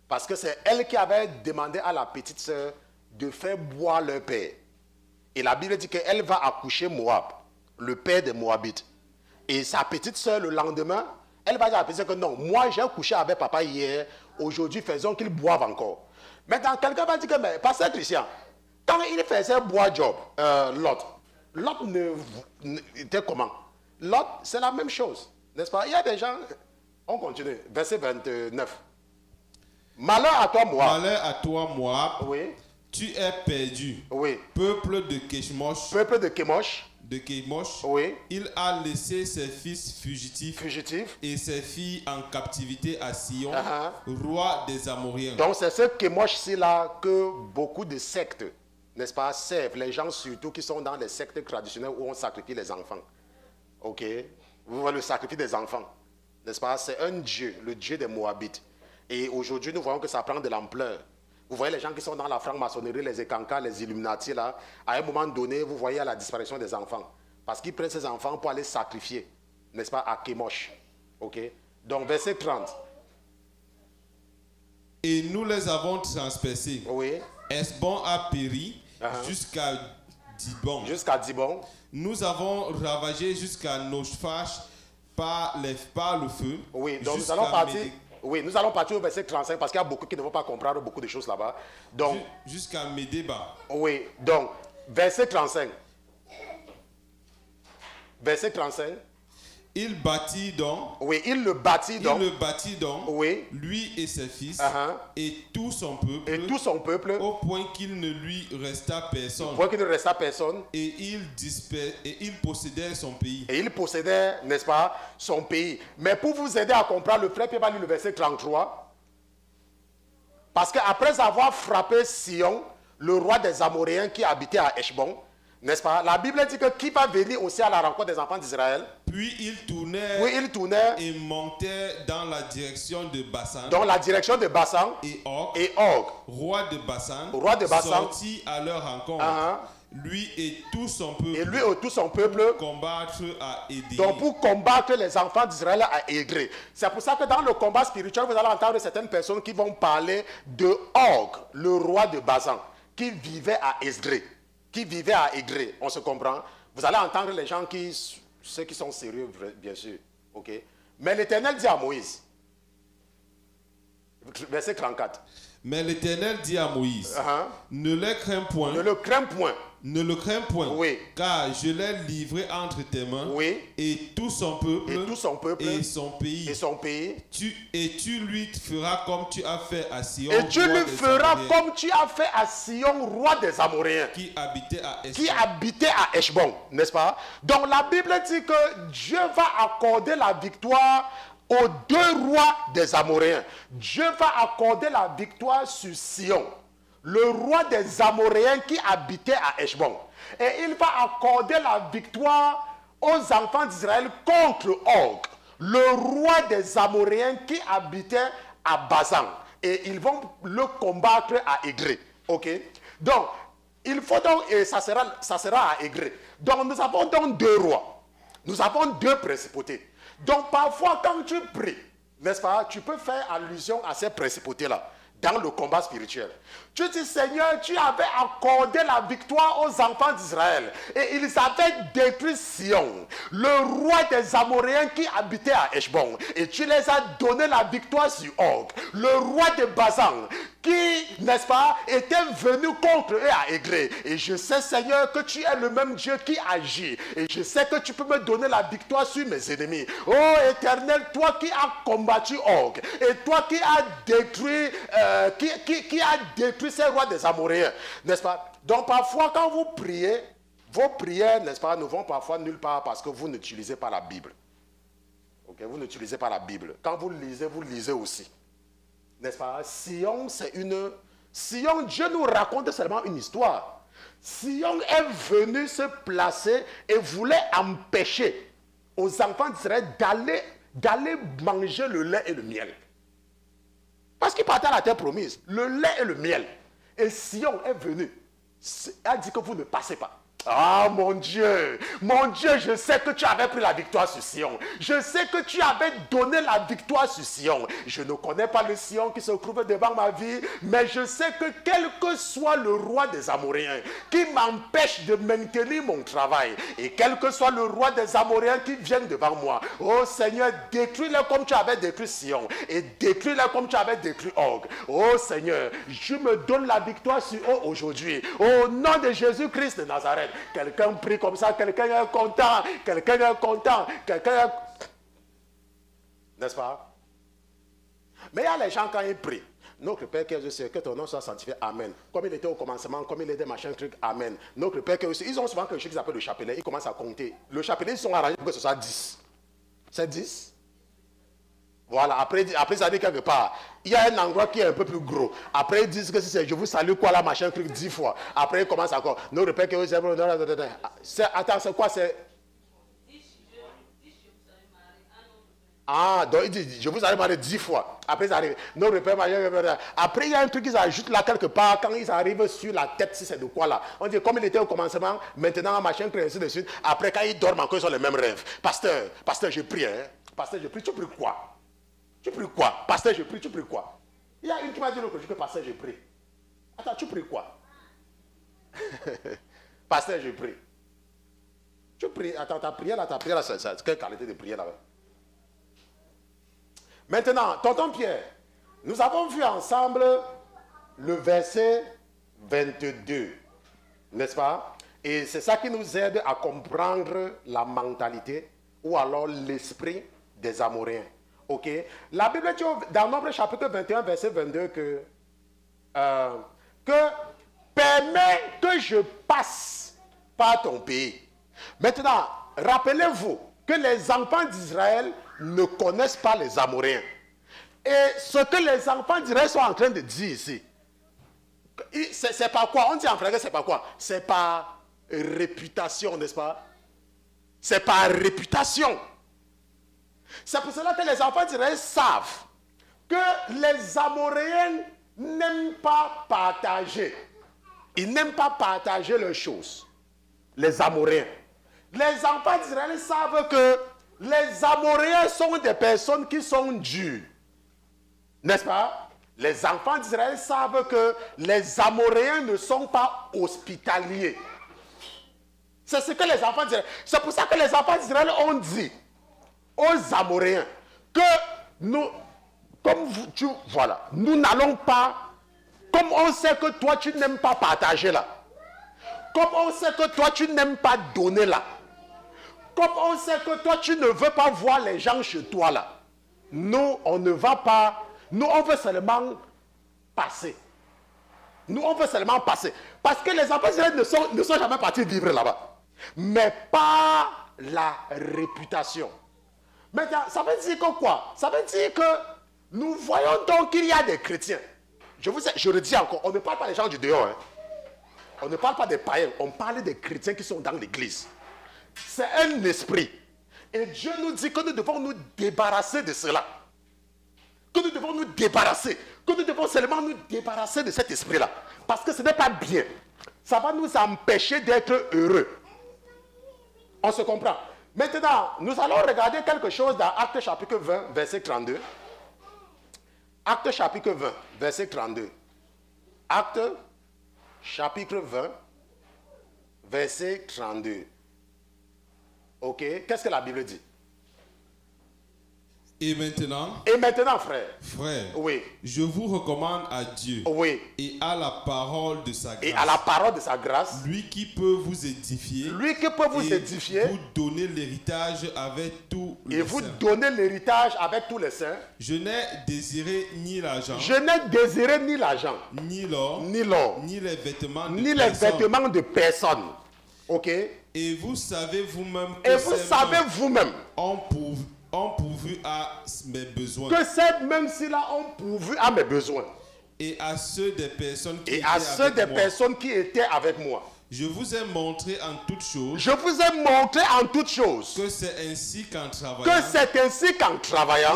Parce que c'est elle qui avait demandé à la petite sœur de faire boire leur père. Et la Bible dit qu'elle va accoucher Moab, le père des Moabites. Et sa petite sœur, le lendemain, elle va dire à la petite sœur que non, moi j'ai couché avec papa hier, aujourd'hui faisons qu'il boive encore. Maintenant, quelqu'un va dire que, mais pasteur Christian, quand il faisait boire job, Lot était comment? Lot, c'est la même chose, n'est-ce pas? Il y a des gens, on continue, verset 29. Malheur à toi, Moab. Malheur à toi, Moab. Oui. Tu es perdu. Oui. Peuple de Kemosh. Peuple de Kemosh. De Kemosh. Oui. Il a laissé ses fils fugitifs. Fugitifs. Et ses filles en captivité à Sion, roi des Amoréens. Donc c'est ce Kemosh-ci là que beaucoup de sectes, n'est-ce pas, servent. Les gens surtout qui sont dans les sectes traditionnelles où on sacrifie les enfants. Ok. Vous voyez le sacrifice des enfants, n'est-ce pas? C'est un dieu, le dieu des Moabites. Et aujourd'hui, nous voyons que ça prend de l'ampleur. Vous voyez les gens qui sont dans la franc-maçonnerie, les Ekankars, les Illuminati, là, à un moment donné, vous voyez la disparition des enfants. Parce qu'ils prennent ces enfants pour aller sacrifier, n'est-ce pas, à Kemosh. Ok? Donc, verset 30. Et nous les avons transpercés. Oui. Heshbon a péri jusqu'à Dibon. Jusqu'à Dibon. Nous avons ravagé jusqu'à Noshfash par le feu. Oui, donc nous allons partir. Oui, nous allons partir au verset 35 parce qu'il y a beaucoup qui ne vont pas comprendre beaucoup de choses là-bas. Donc, jusqu'à Medeba. Oui, donc, verset 35. Verset 35. Il bâtit donc. Oui, il le bâtit donc. Il le bâtit donc. Oui. Lui et ses fils. Et tout son peuple. Et tout son peuple. Au point qu'il ne lui resta personne. Au point qu'il ne resta personne. Et il possédait son pays. Et il possédait, n'est-ce pas, son pays. Mais pour vous aider à comprendre, le frère Pierre va lire le verset 33. Parce qu'après avoir frappé Sion, le roi des Amoréens qui habitait à Heshbon, n'est-ce pas? La Bible dit que qui va venir aussi à la rencontre des enfants d'Israël? Puis il tournait et montait dans la direction de Bassan. Dans la direction de Bassan. Et Og, roi de Bassan, sortit à leur rencontre. Lui et tout son peuple. Combattre à Édrei. Donc pour combattre les enfants d'Israël à Édrei. C'est pour ça que dans le combat spirituel, vous allez entendre certaines personnes qui vont parler de Og, le roi de Bassan, qui vivait à Édrei. On se comprend. Vous allez entendre les gens ceux qui sont sérieux, bien sûr. Ok. Mais l'Éternel dit à Moïse, verset 34. Mais l'Éternel dit à Moïse, ne le crains point. Ne le crains point. Ne le crains point. Oui. Car je l'ai livré entre tes mains. Oui. Et tout son peuple. Et son pays. Et son pays. Tu lui feras comme tu as fait à Sion. Et tu lui feras comme tu as fait à Sion, roi des Amoréens. Qui habitait à Heshbon. N'est-ce pas? Donc la Bible dit que Dieu va accorder la victoire aux deux rois des Amoréens. Dieu va accorder la victoire sur Sion, le roi des Amoréens qui habitait à Heshbon. Et il va accorder la victoire aux enfants d'Israël contre Og, le roi des Amoréens qui habitait à Basan. Et ils vont le combattre à Édrei. Ok? Donc, il faut donc, et ça sera à Édrei. Donc, nous avons donc deux rois. Nous avons deux principautés. Donc parfois quand tu pries, n'est-ce pas, tu peux faire allusion à ces principautés-là dans le combat spirituel. Tu dis, Seigneur, tu avais accordé la victoire aux enfants d'Israël et ils avaient détruit Sion, le roi des Amoréens qui habitait à Heshbon, et tu les as donné la victoire sur Og, le roi de Basan qui n'est-ce pas, étaient venus contre eux à Égré. Et je sais, Seigneur, que tu es le même Dieu qui agit. Et je sais que tu peux me donner la victoire sur mes ennemis. Oh Éternel, toi qui as combattu Og, et toi qui as détruit, qui a détruit ces rois des Amoréens, n'est-ce pas? Donc parfois quand vous priez, vos prières, n'est-ce pas, ne vont parfois nulle part parce que vous n'utilisez pas la Bible. Ok, vous n'utilisez pas la Bible. Quand vous lisez aussi. N'est-ce pas? Sion, c'est une... Sion, Dieu nous raconte seulement une histoire. Sion est venu se placer et voulait empêcher aux enfants d'Israël d'aller manger le lait et le miel. Parce qu'ils partaient à la terre promise, le lait et le miel. Et Sion est venu, a dit que vous ne passez pas. Ah mon Dieu, je sais que tu avais pris la victoire sur Sion. Je sais que tu avais donné la victoire sur Sion. Je ne connais pas le Sion qui se trouve devant ma vie, mais je sais que quel que soit le roi des Amoréens qui m'empêche de maintenir mon travail, et quel que soit le roi des Amoréens qui vient devant moi, oh Seigneur, détruis-le comme tu avais détruit Sion, et détruis-le comme tu avais détruit Og. Oh Seigneur, je me donne la victoire sur eux aujourd'hui, au nom de Jésus-Christ de Nazareth. Quelqu'un prie comme ça, quelqu'un est content, n'est-ce pas? Mais il y a les gens quand ils prient. Notre Père qui est aux cieux, que ton nom soit sanctifié, Amen. Comme il était au commencement, comme il était machin truc, Amen. Notre Père qui est aux cieux, ils ont souvent quelque chose qu'ils appellent le chapelet, ils commencent à compter. Le chapelet, ils sont arrangés pour que ce soit 10. C'est 10? Voilà, après ça dit quelque part, il y a un endroit qui est un peu plus gros. Après ils disent que c'est je vous salue quoi là, machin truc 10 fois. Après ils commencent encore. Notre Père qui est aux cieux. Attends, c'est quoi? C'est... Ah, donc il dit, je vous salue Marie 10 fois. Après ça arrive. Notre Père, après il y a un truc qu'ils ajoutent là quelque part, quand ils arrivent sur la tête, si c'est de quoi là. On dit comme il était au commencement, maintenant machin truc ainsi de suite. Après quand ils dorment encore, ils ont les mêmes rêves. Pasteur, je prie, hein. Pasteur, je prie, tu pries quoi? Tu pries quoi? Pasteur, je prie, tu pries quoi? Il y a une qui m'a dit l'autre jour que pasteur, je prie. Attends, tu pries quoi? Pasteur, je prie. Tu pries. Attends, ta prière là, c'est quelle qualité de prière là? Maintenant, tonton Pierre, nous avons vu ensemble le verset 22, n'est-ce pas? Et c'est ça qui nous aide à comprendre la mentalité ou alors l'esprit des Amoréens. Ok, la Bible dit dans Nombre chapitre 21, verset 22 que permets que je passe par ton pays. Maintenant, rappelez-vous que les enfants d'Israël ne connaissent pas les Amoréens. Et ce que les enfants d'Israël sont en train de dire ici, c'est pas quoi? On dit en français, c'est pas quoi? C'est par réputation, n'est-ce pas? C'est par réputation. C'est pour cela que les enfants d'Israël savent que les Amoréens n'aiment pas partager. Ils n'aiment pas partager leurs choses. Les Amoréens. Les enfants d'Israël savent que les Amoréens sont des personnes qui sont dures. N'est-ce pas? Les enfants d'Israël savent que les Amoréens ne sont pas hospitaliers. C'est ce que les enfants d'Israël... C'est pour ça que les enfants d'Israël ont dit aux Amoréens que nous, nous n'allons pas, comme on sait que toi tu n'aimes pas partager là, comme on sait que toi tu n'aimes pas donner là, comme on sait que toi tu ne veux pas voir les gens chez toi là, nous on ne va pas, nous on veut seulement passer. Nous on veut seulement passer. Parce que les enfants d'Israël ne sont jamais partis vivre là-bas. Mais pas la réputation. Maintenant, ça veut dire que quoi? Ça veut dire que nous voyons donc qu'il y a des chrétiens. Je le dis encore, on ne parle pas des gens du dehors. Hein. On ne parle pas des païens, on parle des chrétiens qui sont dans l'église. C'est un esprit. Et Dieu nous dit que nous devons nous débarrasser de cela. Que nous devons nous débarrasser. Que nous devons seulement nous débarrasser de cet esprit-là. Parce que ce n'est pas bien. Ça va nous empêcher d'être heureux. On se comprend. Maintenant, nous allons regarder quelque chose dans Actes chapitre 20, verset 32. Actes chapitre 20, verset 32. Actes chapitre 20, verset 32. Ok, qu'est-ce que la Bible dit? Et maintenant, frère, oui, je vous recommande à Dieu, oui, et à la parole de sa grâce, et à la parole de sa grâce, lui qui peut vous édifier, vous donner l'héritage avec tous les saints. Les saints. Je n'ai désiré ni l'argent, ni l'or, ni les vêtements de personne. Ok. Et vous savez vous-même ont pourvu à mes besoins. Que ces mêmes-ci-là ont pourvu à mes besoins. Et à ceux des personnes qui étaient avec moi. Je vous ai montré en toutes choses. Que c'est ainsi qu'en travaillant.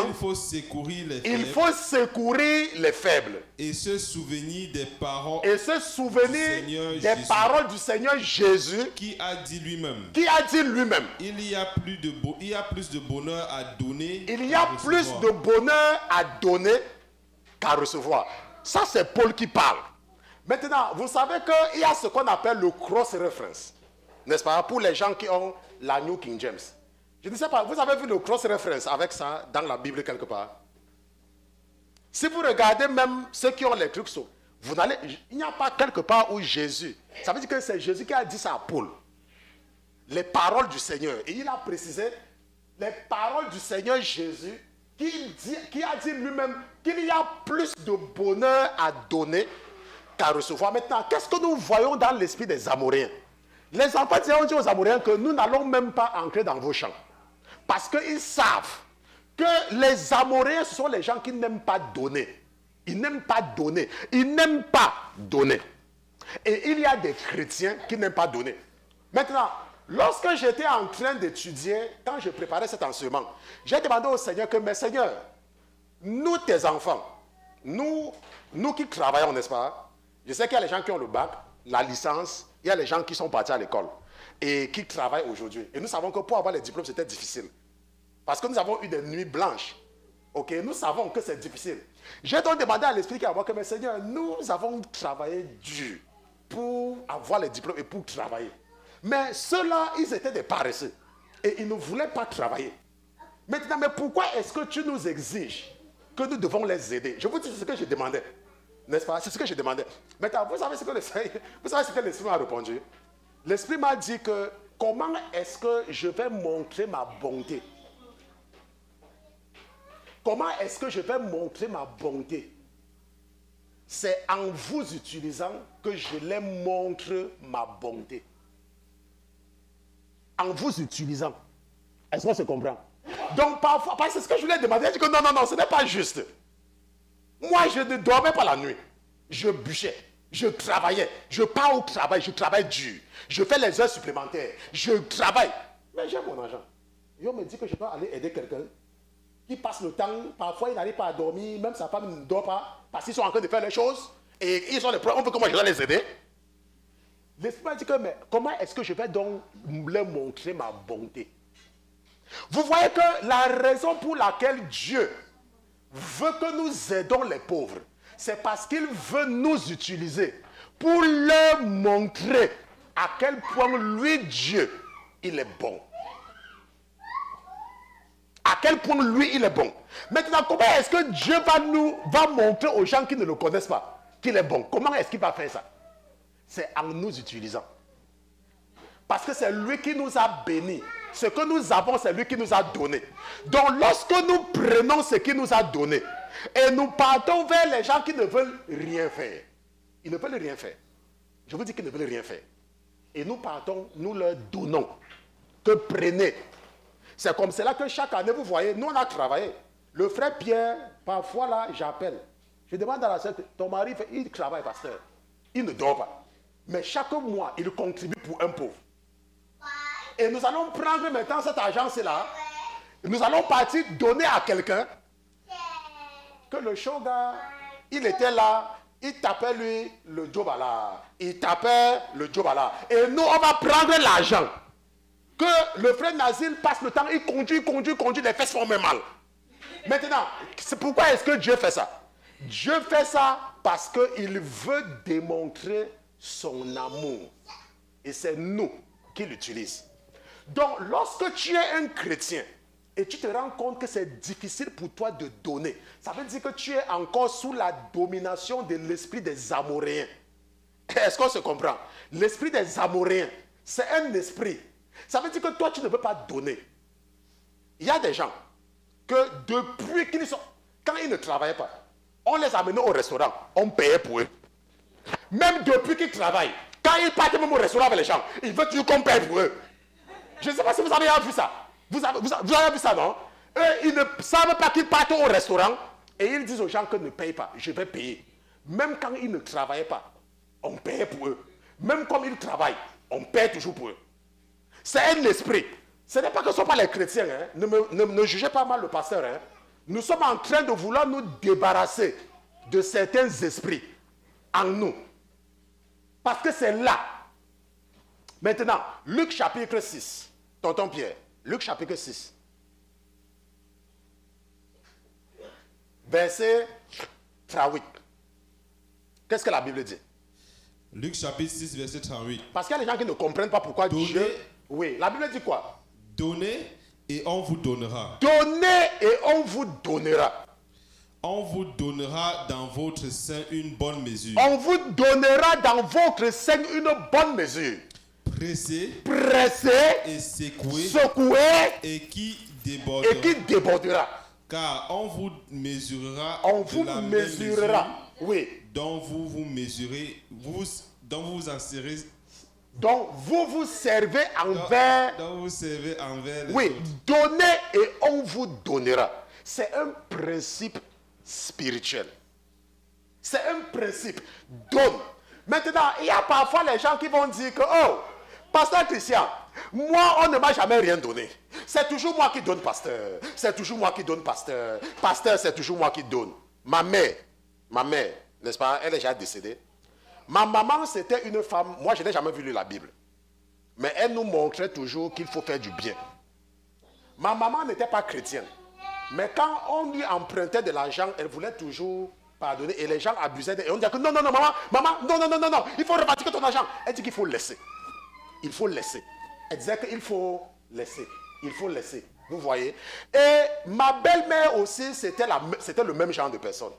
Il faut secourir les faibles. Et se souvenir des paroles. Du Seigneur Jésus. Qui a dit lui-même. Il y a plus de bonheur à donner. Qu'à recevoir. Ça, c'est Paul qui parle. Maintenant, vous savez qu'il y a ce qu'on appelle le cross-reference. N'est-ce pas? Pour les gens qui ont la New King James. Je ne sais pas, vous avez vu le cross-reference avec ça dans la Bible quelque part? Si vous regardez même ceux qui ont les trucs, il n'y a pas quelque part où Jésus, ça veut dire que c'est Jésus qui a dit ça à Paul. Les paroles du Seigneur. Et il a précisé les paroles du Seigneur Jésus qui a dit lui-même qu'il y a plus de bonheur à donner qu'à recevoir. Maintenant, qu'est-ce que nous voyons dans l'esprit des Amoréens? Les enfants ont dit aux Amoréens que nous n'allons même pas entrer dans vos champs. Parce qu'ils savent que les Amoréens, ce sont les gens qui n'aiment pas donner. Ils n'aiment pas donner. Et il y a des chrétiens qui n'aiment pas donner. Maintenant, lorsque j'étais en train d'étudier, quand je préparais cet enseignement, j'ai demandé au Seigneur que, mais Seigneur, nous, tes enfants, nous qui travaillons, n'est-ce pas? Je sais qu'il y a les gens qui ont le bac, la licence, il y a les gens qui sont partis à l'école et qui travaillent aujourd'hui. Et nous savons que pour avoir les diplômes, c'était difficile. Parce que nous avons eu des nuits blanches. Ok, nous savons que c'est difficile. J'ai donc demandé à l'Esprit qui a dit que, mais Seigneur, nous avons travaillé dur pour avoir les diplômes et pour travailler. Mais ceux-là, ils étaient des paresseux. Et ils ne voulaient pas travailler. Maintenant, mais pourquoi est-ce que tu nous exiges que nous devons les aider? Je vous dis ce que je demandais. N'est-ce pas? C'est ce que je demandais. Maintenant, vous savez ce que l'Esprit m'a répondu? L'Esprit m'a dit que comment est-ce que je vais montrer ma bonté? Comment est-ce que je vais montrer ma bonté? C'est en vous utilisant que je les montre ma bonté. En vous utilisant. Est-ce qu'on se comprend? Donc parfois, parce que c'est ce que je lui ai demandé, il dit que non, ce n'est pas juste. Moi, je ne dormais pas la nuit. Je bûchais, je travaillais, je pars au travail, je travaille dur. Je fais les heures supplémentaires, je travaille. Mais j'ai mon argent. On me dit que je peux aller aider quelqu'un qui passe le temps, parfois il n'arrive pas à dormir, même sa femme ne dort pas, parce qu'ils sont en train de faire les choses, et ils ont les problèmes, on veut que moi je dois les aider. L'Esprit m'a dit que, mais comment est-ce que je vais donc leur montrer ma bonté? Vous voyez que la raison pour laquelle Dieu veut que nous aidons les pauvres, c'est parce qu'il veut nous utiliser pour leur montrer à quel point lui, Dieu, il est bon. À quel point lui, il est bon. Maintenant, comment est-ce que Dieu va montrer aux gens qui ne le connaissent pas qu'il est bon? Comment est-ce qu'il va faire ça? C'est en nous utilisant. Parce que c'est lui qui nous a bénis. Ce que nous avons, c'est lui qui nous a donné. Donc, lorsque nous prenons ce qu'il nous a donné et nous partons vers les gens qui ne veulent rien faire, ils ne veulent rien faire. Je vous dis qu'ils ne veulent rien faire. Et nous partons, nous leur donnons. Que prenez. C'est comme cela que chaque année, vous voyez, nous on a travaillé. Le frère Pierre, parfois là, j'appelle. Je demande à la sœur, ton mari, il travaille, pasteur. Il ne dort pas. Mais chaque mois, il contribue pour un pauvre. Et nous allons prendre maintenant cette agence-là. Nous allons partir donner à quelqu'un. Que le shoga, il était là. Il tapait lui le Djobala. Il tapait le Djobala. Et nous, on va prendre l'argent. Que le frère Nazil passe le temps, il conduit, les fesses font même mal. Maintenant, c'est pourquoi est-ce que Dieu fait ça? Dieu fait ça parce qu'il veut démontrer son amour. Et c'est nous qui l'utilisons. Donc, lorsque tu es un chrétien et tu te rends compte que c'est difficile pour toi de donner, ça veut dire que tu es encore sous la domination de l'esprit des Amoréens. Est-ce qu'on se comprend? L'esprit des Amoréens, c'est un esprit. Ça veut dire que toi, tu ne peux pas donner. Il y a des gens que depuis qu'ils sont... Quand ils ne travaillaient pas, on les amenait au restaurant, on payait pour eux. Même depuis qu'ils travaillent, quand ils partent même au restaurant avec les gens, ils veulent toujours qu'on paye pour eux. Je ne sais pas si vous avez vu ça. Vous avez vu ça, non? Eux, ils ne savent pas qu'ils partent au restaurant et ils disent aux gens que ne payent pas, je vais payer. Même quand ils ne travaillaient pas, on paye pour eux. Même comme ils travaillent, on paye toujours pour eux. C'est un esprit. Ce n'est pas que ce ne sont pas les chrétiens. Hein. Ne jugez pas mal le pasteur. Hein. Nous sommes en train de vouloir nous débarrasser de certains esprits en nous. Parce que c'est là. Maintenant, Luc chapitre 6. Tonton Pierre, Luc chapitre 6. Verset 38. Qu'est-ce que la Bible dit? Luc chapitre 6, verset 38. Parce qu'il y a des gens qui ne comprennent pas pourquoi Dieu... Oui, la Bible dit quoi? Donnez et on vous donnera. Donnez et on vous donnera. On vous donnera dans votre sein une bonne mesure. On vous donnera dans votre sein une bonne mesure. Pressé et secoué et qui débordera. Car on vous mesurera. On vous mesurera. Oui. Dont vous vous mesurez, dont vous en serez. Donc vous vous servez envers. Donc vous servez envers. Oui. Autres. Donnez et on vous donnera. C'est un principe spirituel. C'est un principe. Donne. Maintenant, il y a parfois les gens qui vont dire que, oh, pasteur Christian, moi, on ne m'a jamais rien donné. C'est toujours moi qui donne, pasteur. C'est toujours moi qui donne, pasteur. Pasteur, c'est toujours moi qui donne. Ma mère, n'est-ce pas, elle est déjà décédée. Ma maman, c'était une femme, moi, je n'ai jamais vu lire la Bible. Mais elle nous montrait toujours qu'il faut faire du bien. Ma maman n'était pas chrétienne. Mais quand on lui empruntait de l'argent, elle voulait toujours pardonner. Et les gens abusaient. Et on disait que non, maman, non, il faut repartir ton argent. Elle dit qu'il faut laisser. Il faut laisser. Elle disait qu'il faut laisser. Il faut laisser. Vous voyez? Et ma belle-mère aussi, c'était le même genre de personne.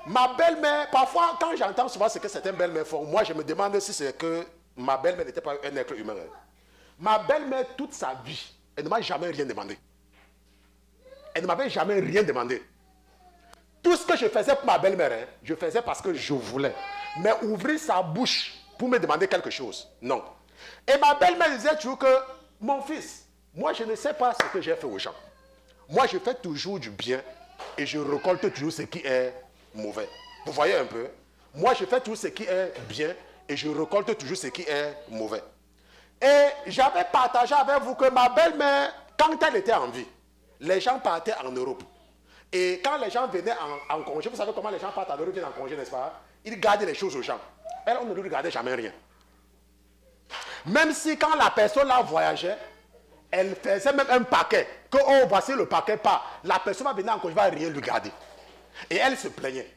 Ma belle-mère, parfois, quand j'entends souvent ce que certaines belles-mères font, moi, je me demande si c'est que ma belle-mère n'était pas un être humain. Ma belle-mère, toute sa vie, elle ne m'a jamais rien demandé. Elle ne m'avait jamais rien demandé. Tout ce que je faisais pour ma belle-mère, je faisais parce que je voulais. Mais ouvrir sa bouche pour me demander quelque chose, non. Et ma belle-mère disait toujours que, mon fils, moi, je ne sais pas ce que j'ai fait aux gens. Moi, je fais toujours du bien et je récolte toujours ce qui est mauvais. Vous voyez un peu? Moi, je fais tout ce qui est bien et je récolte toujours ce qui est mauvais. Et j'avais partagé avec vous que ma belle-mère, quand elle était en vie, les gens partaient en Europe. Et quand les gens venaient en congé, vous savez comment les gens partent en Europe, viennent en congé, n'est-ce pas? Ils gardaient les choses aux gens. Elle, on ne lui gardait jamais rien. Même si quand la personne là voyageait, elle faisait même un paquet. Que, oh, voici le paquet, pas. La personne va venir en congé, va rien lui garder. Et elle se plaignait.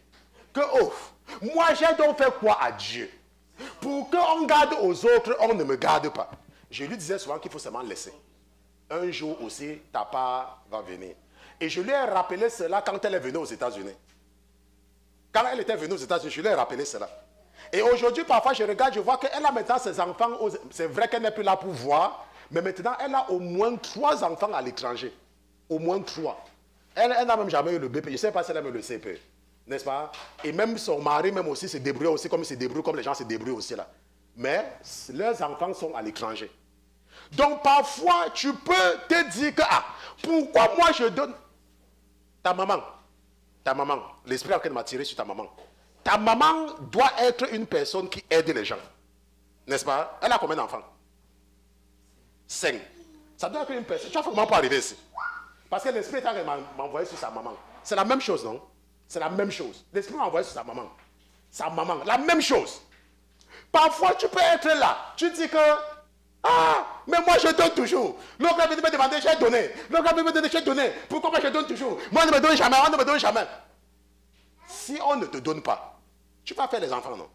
Que, oh, moi j'ai donc fait quoi à Dieu? Pour qu'on garde aux autres, on ne me garde pas. Je lui disais souvent qu'il faut seulement laisser. Un jour aussi, ta part va venir. Et je lui ai rappelé cela quand elle est venue aux États-Unis. Quand elle était venue aux États-Unis, je lui ai rappelé cela. Et aujourd'hui, parfois, je regarde, je vois qu'elle a maintenant ses enfants. C'est vrai qu'elle n'est plus là pour voir, mais maintenant, elle a au moins 3 enfants à l'étranger. Au moins 3. Elle n'a même jamais eu le BP. Je ne sais pas si elle a eu le CP. N'est-ce pas? Et même son mari, même aussi, se débrouille aussi comme il se débrouille, comme les gens se débrouillent aussi là. Mais leurs enfants sont à l'étranger. Donc, parfois, tu peux te dire que, ah, pourquoi moi je donne... Ta maman, l'esprit en train de m'attirer sur ta maman. Ta maman doit être une personne qui aide les gens. N'est-ce pas? Elle a combien d'enfants? 5. Ça doit être une personne. Tu vois comment on peut arriver ici? Parce que l'esprit est en train de m'envoyer sur sa maman. C'est la même chose, non? C'est la même chose. L'esprit m'a envoyé sur sa maman. Sa maman, la même chose. Parfois, tu peux être là. Tu dis que, ah, mais moi je donne toujours. L'autre va me demander, j'ai donné. L'autre va me demander, j'ai donné. Pourquoi moi je donne toujours? Moi, on ne me donne jamais, on ne me donne jamais. Si on ne te donne pas, tu vas faire les enfants, non?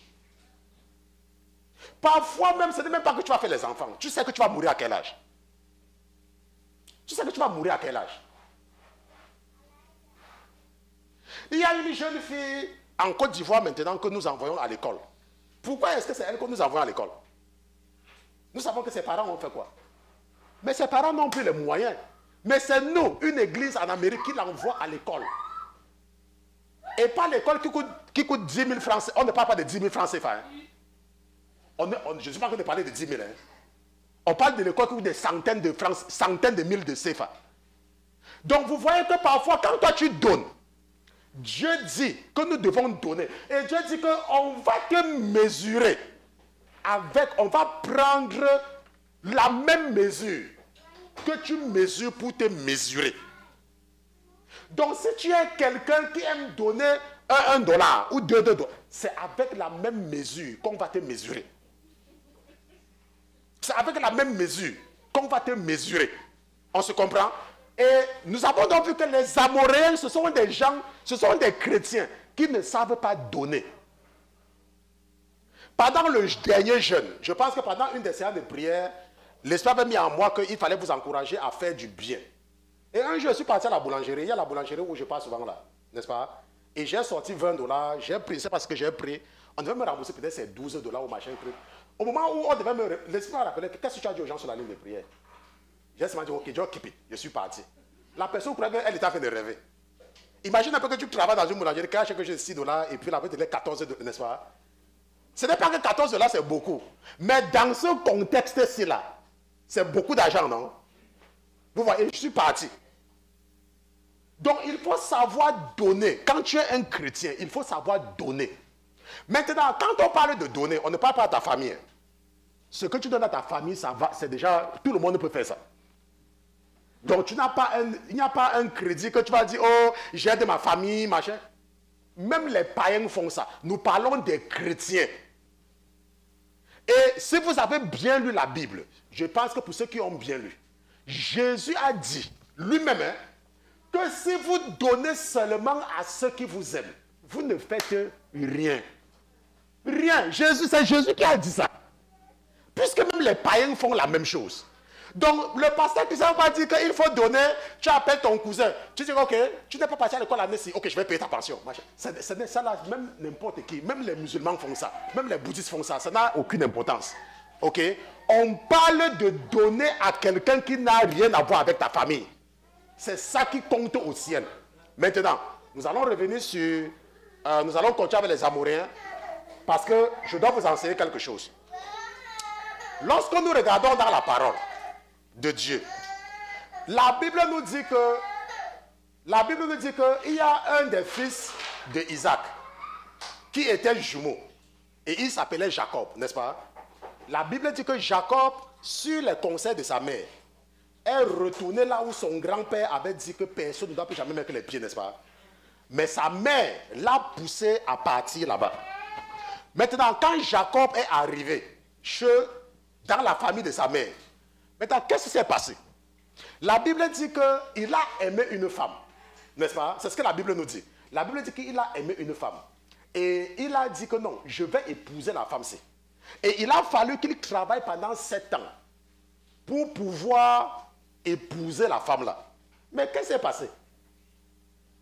Parfois même, ce n'est même pas que tu vas faire les enfants. Tu sais que tu vas mourir à quel âge? Tu sais que tu vas mourir à quel âge? Il y a une jeune fille en Côte d'Ivoire maintenant que nous envoyons à l'école. Pourquoi est-ce que c'est elle que nous envoyons à l'école? Nous savons que ses parents ont fait quoi? Mais ses parents n'ont plus les moyens. Mais c'est nous, une église en Amérique, qui l'envoie à l'école. Et pas l'école qui coûte 10 000 francs. On ne parle pas de 10 000 francs CFA. Hein. Je ne suis pas en train de parler de 10 000. Hein. On parle de l'école qui coûte des centaines de francs, centaines de mille de CFA. Donc vous voyez que parfois, quand toi tu donnes, Dieu dit que nous devons donner. Et Dieu dit qu'on va te mesurer avec, on va prendre la même mesure que tu mesures pour te mesurer. Donc si tu es quelqu'un qui aime donner $1 ou $2, c'est avec la même mesure qu'on va te mesurer. C'est avec la même mesure qu'on va te mesurer. On se comprend? Et nous avons donc vu que les Amoréens, ce sont des gens, ce sont des chrétiens qui ne savent pas donner. Pendant le dernier jeûne, je pense que pendant une des séances de prière, l'Esprit avait mis en moi qu'il fallait vous encourager à faire du bien. Et un jour, je suis parti à la boulangerie. Il y a la boulangerie où je passe souvent là, n'est-ce pas? Et j'ai sorti $20, j'ai pris, c'est parce que j'ai pris. On devait me rembourser peut-être ces $12 ou machin truc. Au moment où on devait me... L'Esprit m'a rappelé, qu'est-ce que tu as dit aux gens sur la ligne de prière? J'ai seulement dit, ok, je keep it. Je suis parti. La personne, elle était en train de rêver. Imagine un peu que tu travailles dans une boulangerie, quand chaque jour $6, et puis la personne te $14, n'est-ce pas? Ce n'est pas que $14, c'est beaucoup. Mais dans ce contexte-ci, là, c'est beaucoup d'argent, non? Vous voyez, je suis parti. Donc, il faut savoir donner. Quand tu es un chrétien, il faut savoir donner. Maintenant, quand on parle de donner, on ne parle pas à ta famille. Ce que tu donnes à ta famille, ça va, c'est déjà, tout le monde peut faire ça. Donc, il n'y a pas un crédit que tu vas dire, oh, j'aide ma famille, machin. Même les païens font ça. Nous parlons des chrétiens. Et si vous avez bien lu la Bible, je pense que pour ceux qui ont bien lu, Jésus a dit lui-même que si vous donnez seulement à ceux qui vous aiment, vous ne faites rien. Rien. C'est Jésus qui a dit ça. Puisque même les païens font la même chose. Donc, le pasteur qui va dire qu'il faut donner, tu appelles ton cousin. Tu dis, ok, tu n'es pas parti à l'école l'année ci, ok, je vais payer ta pension. C'est ça là, même n'importe qui, même les musulmans font ça, même les bouddhistes font ça, ça n'a aucune importance. Ok? On parle de donner à quelqu'un qui n'a rien à voir avec ta famille. C'est ça qui compte au ciel. Maintenant, nous allons revenir sur... nous allons continuer avec les Amoréens, parce que je dois vous enseigner quelque chose. Lorsque nous regardons dans la parole de Dieu, la Bible nous dit qu'il y a un des fils d'Isaac qui était jumeau et il s'appelait Jacob, n'est-ce pas? La Bible dit que Jacob, sur les conseils de sa mère, est retourné là où son grand-père avait dit que personne ne doit plus jamais mettre les pieds, n'est-ce pas? Mais sa mère l'a poussé à partir là-bas. Maintenant, quand Jacob est arrivé dans la famille de sa mère, maintenant, qu'est-ce qui s'est passé? La Bible dit qu'il a aimé une femme, n'est-ce pas? C'est ce que la Bible nous dit. La Bible dit qu'il a aimé une femme. Et il a dit que non, je vais épouser la femme-ci. Et il a fallu qu'il travaille pendant 7 ans pour pouvoir épouser la femme-là. Mais qu'est-ce qui s'est passé?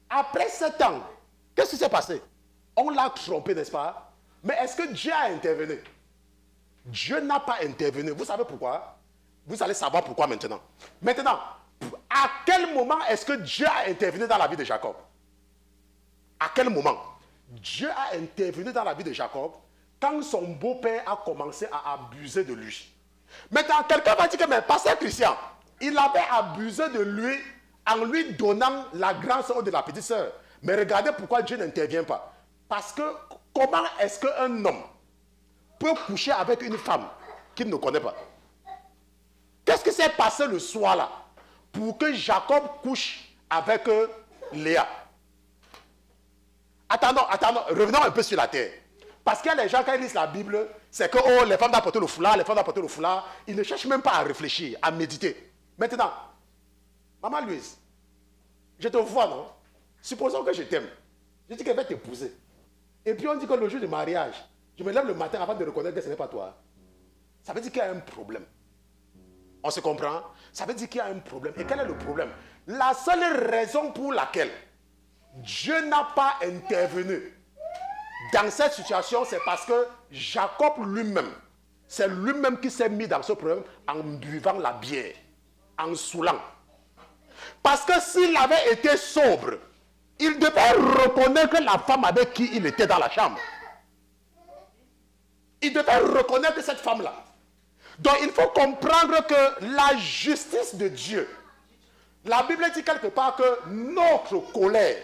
Après 7 ans, qu'est-ce qui s'est passé? On l'a trompé, n'est-ce pas? Mais est-ce que Dieu a intervenu? Dieu n'a pas intervenu. Vous savez pourquoi? Vous allez savoir pourquoi maintenant. Maintenant, à quel moment est-ce que Dieu a intervenu dans la vie de Jacob? À quel moment? Dieu a intervenu dans la vie de Jacob quand son beau-père a commencé à abuser de lui. Maintenant, quelqu'un va dire que, mais pasteur Christian, il avait abusé de lui en lui donnant la grande sœur de la petite sœur. Mais regardez pourquoi Dieu n'intervient pas. Parce que comment est-ce qu'un homme peut coucher avec une femme qu'il ne connaît pas? Qu'est-ce qui s'est passé le soir là pour que Jacob couche avec Léa? Attendons, revenons un peu sur la terre. Parce qu'il y a les gens, quand ils lisent la Bible, c'est que oh, les femmes doivent porter le foulard, les femmes doivent porter le foulard. Ils ne cherchent même pas à réfléchir, à méditer. Maintenant, Maman Louise, je te vois, non? Supposons que je t'aime. Je dis qu'elle va t'épouser. Et puis on dit que le jour du mariage, je me lève le matin avant de reconnaître que ce n'est pas toi. Ça veut dire qu'il y a un problème. On se comprend? Ça veut dire qu'il y a un problème. Et quel est le problème? La seule raison pour laquelle Dieu n'a pas intervenu dans cette situation, c'est parce que Jacob lui-même, c'est lui-même qui s'est mis dans ce problème en buvant la bière, en saoulant. Parce que s'il avait été sobre, il devait reconnaître la femme avec qui il était dans la chambre. Il devait reconnaître cette femme-là. Donc il faut comprendre que la justice de Dieu, la Bible dit quelque part que notre colère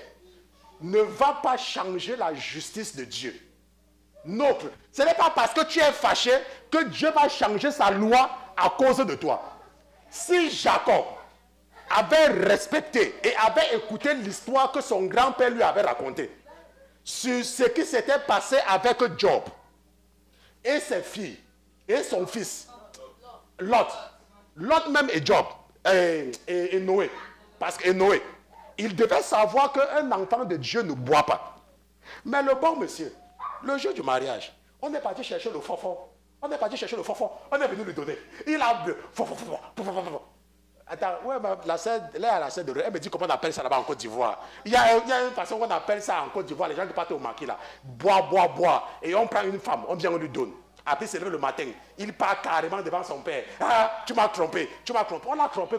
ne va pas changer la justice de Dieu. Ce n'est pas parce que tu es fâché que Dieu va changer sa loi à cause de toi. Si Jacob avait respecté et avait écouté l'histoire que son grand-père lui avait racontée sur ce qui s'était passé avec Job et ses filles et son fils, Lot même et Job et Noé, parce que Noé, il devait savoir qu'un enfant de Dieu ne boit pas. Mais le bon monsieur, le jour du mariage, on est parti chercher le fofo. On est venu lui donner. Il a bu. Attends, ouais, la sœur de Ré, elle me dit comment on appelle ça là-bas en Côte d'Ivoire. Il y a une façon qu'on appelle ça en Côte d'Ivoire, les gens qui partent au maquis là. Bois. Et on prend une femme, on vient, on lui donne. Après, il se lève le matin, il part carrément devant son père. Ah, tu m'as trompé. On l'a trompé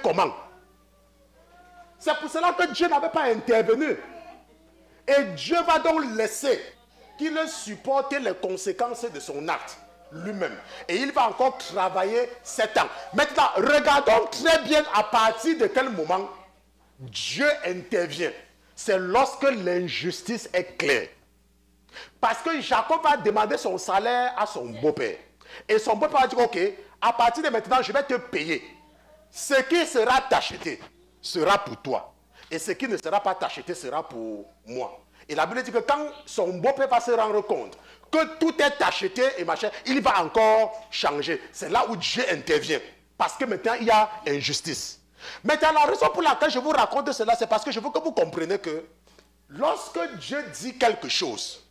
comment? C'est pour cela que Dieu n'avait pas intervenu. Et Dieu va donc laisser qu'il supporte les conséquences de son acte lui-même. Et il va encore travailler 7 ans. Maintenant, regardons très bien à partir de quel moment Dieu intervient. C'est lorsque l'injustice est claire. Parce que Jacob va demander son salaire à son beau-père. Et son beau-père va dire, ok, à partir de maintenant, je vais te payer. Ce qui sera tacheté sera pour toi. Et ce qui ne sera pas tacheté sera pour moi. Et la Bible dit que quand son beau-père va se rendre compte que tout est tacheté et machin, il va encore changer. C'est là où Dieu intervient. Parce que maintenant, il y a injustice. Maintenant, la raison pour laquelle je vous raconte cela, c'est parce que je veux que vous compreniez que lorsque Dieu dit quelque chose,